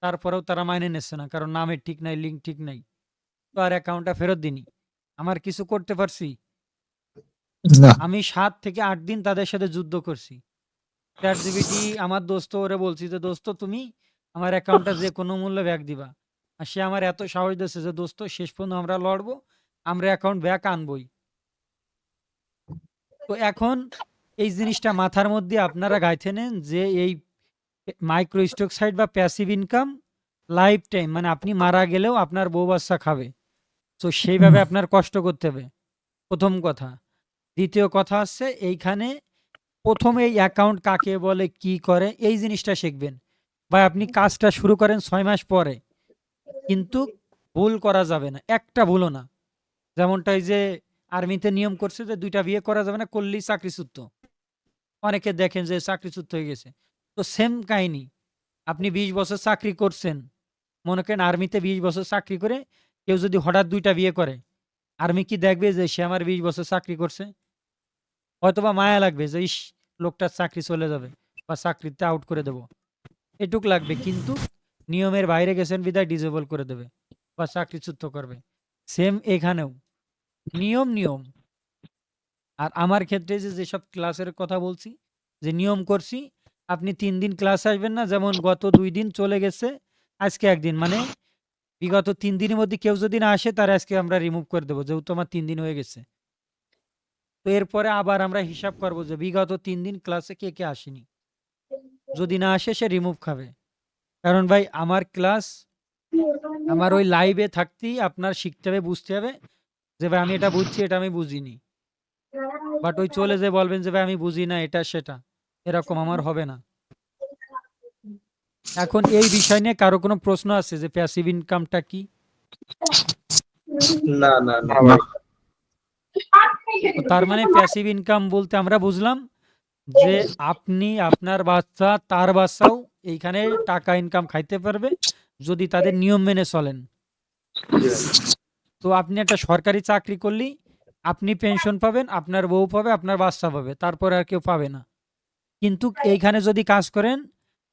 তারপরেও তারা মাইনে নিচ্ছে না। কারণ নামের ঠিক নাই, লিঙ্ক ঠিক নাই। তো আর অ্যাকাউন্টটা ফেরত দিনি। আমার কিছু করতে পারছি? না। আমি ৭ থেকে ৮ দিন তাদের সাথে যুদ্ধ করছি। ChatGPT আমার দোস্ত ওরে বলছি যে, "দোস্ত তুমি আমার অ্যাকাউন্টটা যে কোনো মূল্যে ব্যাক দিবা।" আর সে আমার এত সাহস দিয়েছে যে, "দোস্ত শেষ পর্যন্ত আমরা লড়বো। আমরা অ্যাকাউন্ট ব্যাক আনবই।" তো এখন এই জিনিসটা মাথার মধ্যে আপনারা গাইথে নেন যে এই মাইক্রো স্টক সাইট বা প্যাসিভ ইনকাম লাইফ টাইম, মানে আপনি মারা গেলেও আপনার বউ বাচ্চা খাবে। তো সেইভাবে আপনার কষ্ট করতে হবে, ১ম কথা। দ্বিতীয় কথা হচ্ছে এইখানে ১ম এই অ্যাকাউন্ট কাকে বলে, কি করে এই জিনিসটা শিখবেন। বা আপনি কাজটা শুরু করেন ৬ মাস পরে। কিন্তু ভুল করা যাবে না। একটা ভুলও না। যেমনটা এই যে আর্মিতে নিয়ম করছে যে ২ টা বিয়ে করা যাবে না, করলেই চাকরিচ্যুত। অনেকে দেখেন যে চাকরিচ্যুত হয়ে গেছে। তো সেম কাহিনী। আপনি ২০ বছর চাকরি করছেন। মনে করেন আর্মিতে ২০ বছর চাকরি করে কেউ যদি হঠাৎ ২ টা বিয়ে করে, আর্মি কি দেখবে যে সে আমার ২০ বছর চাকরি করছে? হয়তোবা মায়া লাগবে যে ইস! লোকটার চাকরি চলে যাবে বা চাকরিতে আউট করে দেব। এটুক লাগবে। কিন্তু নিয়মের বাইরে গেছেন বিধায় ডিসেবল করে দেবে বা চাকরিচ্যুত করবে। সেম এখানেও। নিয়ম। আর আমার ক্ষেত্রে যেসব ক্লাসের কথা বলছি, যে নিয়ম করছি, আপনি ৩ দিন ক্লাস আসবেন না। যেমন গত ২ দিন চলে গেছে, আজকে ১ দিন। মানে বিগত ৩ দিনের মধ্যে কেউ যদি না আসে তার আজকে আমরা রিমুভ করে দেব। যেহেতু আমার ৩ দিন হয়ে গেছে। তো এরপরে আবার আমরা হিসাব করব যে বিগত ৩ দিন ক্লাসে কে আসেনি। যদি না আসে সে রিমুভ খাবে। কারণ ভাই আমার ক্লাস আমার ওই লাইভে থাকতেই আপনার শিখতে হবে, বুঝতে হবে যে ভাই আমি এটা বুঝছি, এটা আমি বুঝিনি। বাট ওই চলে যেয়ে বলবেন যে ভাই আমি বুঝি না এটা সেটা। এরকম আমার হবে না। এখন এই বিষয় নিয়ে কারো কোনো প্রশ্ন আছে যে প্যাসিভ ইনকামটা কি? না না না না। তো তার মানে প্যাসিভ ইনকাম বলতে আমরা বুঝলাম যে আপনি, আপনার বাচ্চা, তার বাচ্চাও এইখানে টাকা ইনকাম খাইতে পারবে যদি তাদের নিয়ম মেনে চলেন। তো আপনি একটা সরকারি চাকরি করলেই আপনি পেনশন পাবেন, আপনার বউ পাবে, আপনার বাচ্চা পাবে। তারপরে আর কেউ পাবে না। কিন্তু এইখানে যদি কাজ করেন,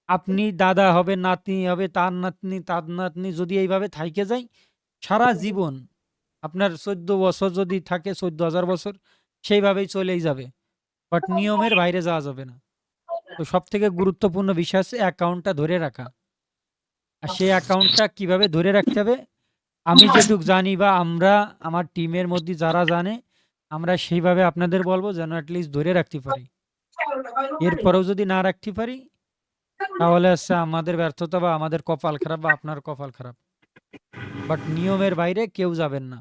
আপনি দাদা হবেন, নাতনি হবে, তার নাতনি, তার নাতনি, যদি এইভাবে থাইকে যায় সারা জীবন, আপনার ১৪ বছর যদি থাকে, ১৪,০০০ বছর সেইভাবেই চলেই যাবে। বাট নিয়মের বাইরে যাওয়া যাবে না। তো সবথেকে গুরুত্বপূর্ণ বিষয় হচ্ছে অ্যাকাউন্টটা ধরে রাখা। আর সেই অ্যাকাউন্টটা কিভাবে ধরে রাখতে হবে, আমি যেটুক জানি বা আমরা আমার টিমের মধ্যে যারা জানে, আমরা সেইভাবে আপনাদের বলবো যেন এটলিস্ট ধরে রাখতে পারি। এরপরেও যদি না রাখতে পারি তাহলে হচ্ছে আমাদের ব্যর্থতা বা আমাদের কপাল খারাপ বা আপনার কপাল খারাপ। বাট নিয়মের বাইরে কেউ যাবেন না।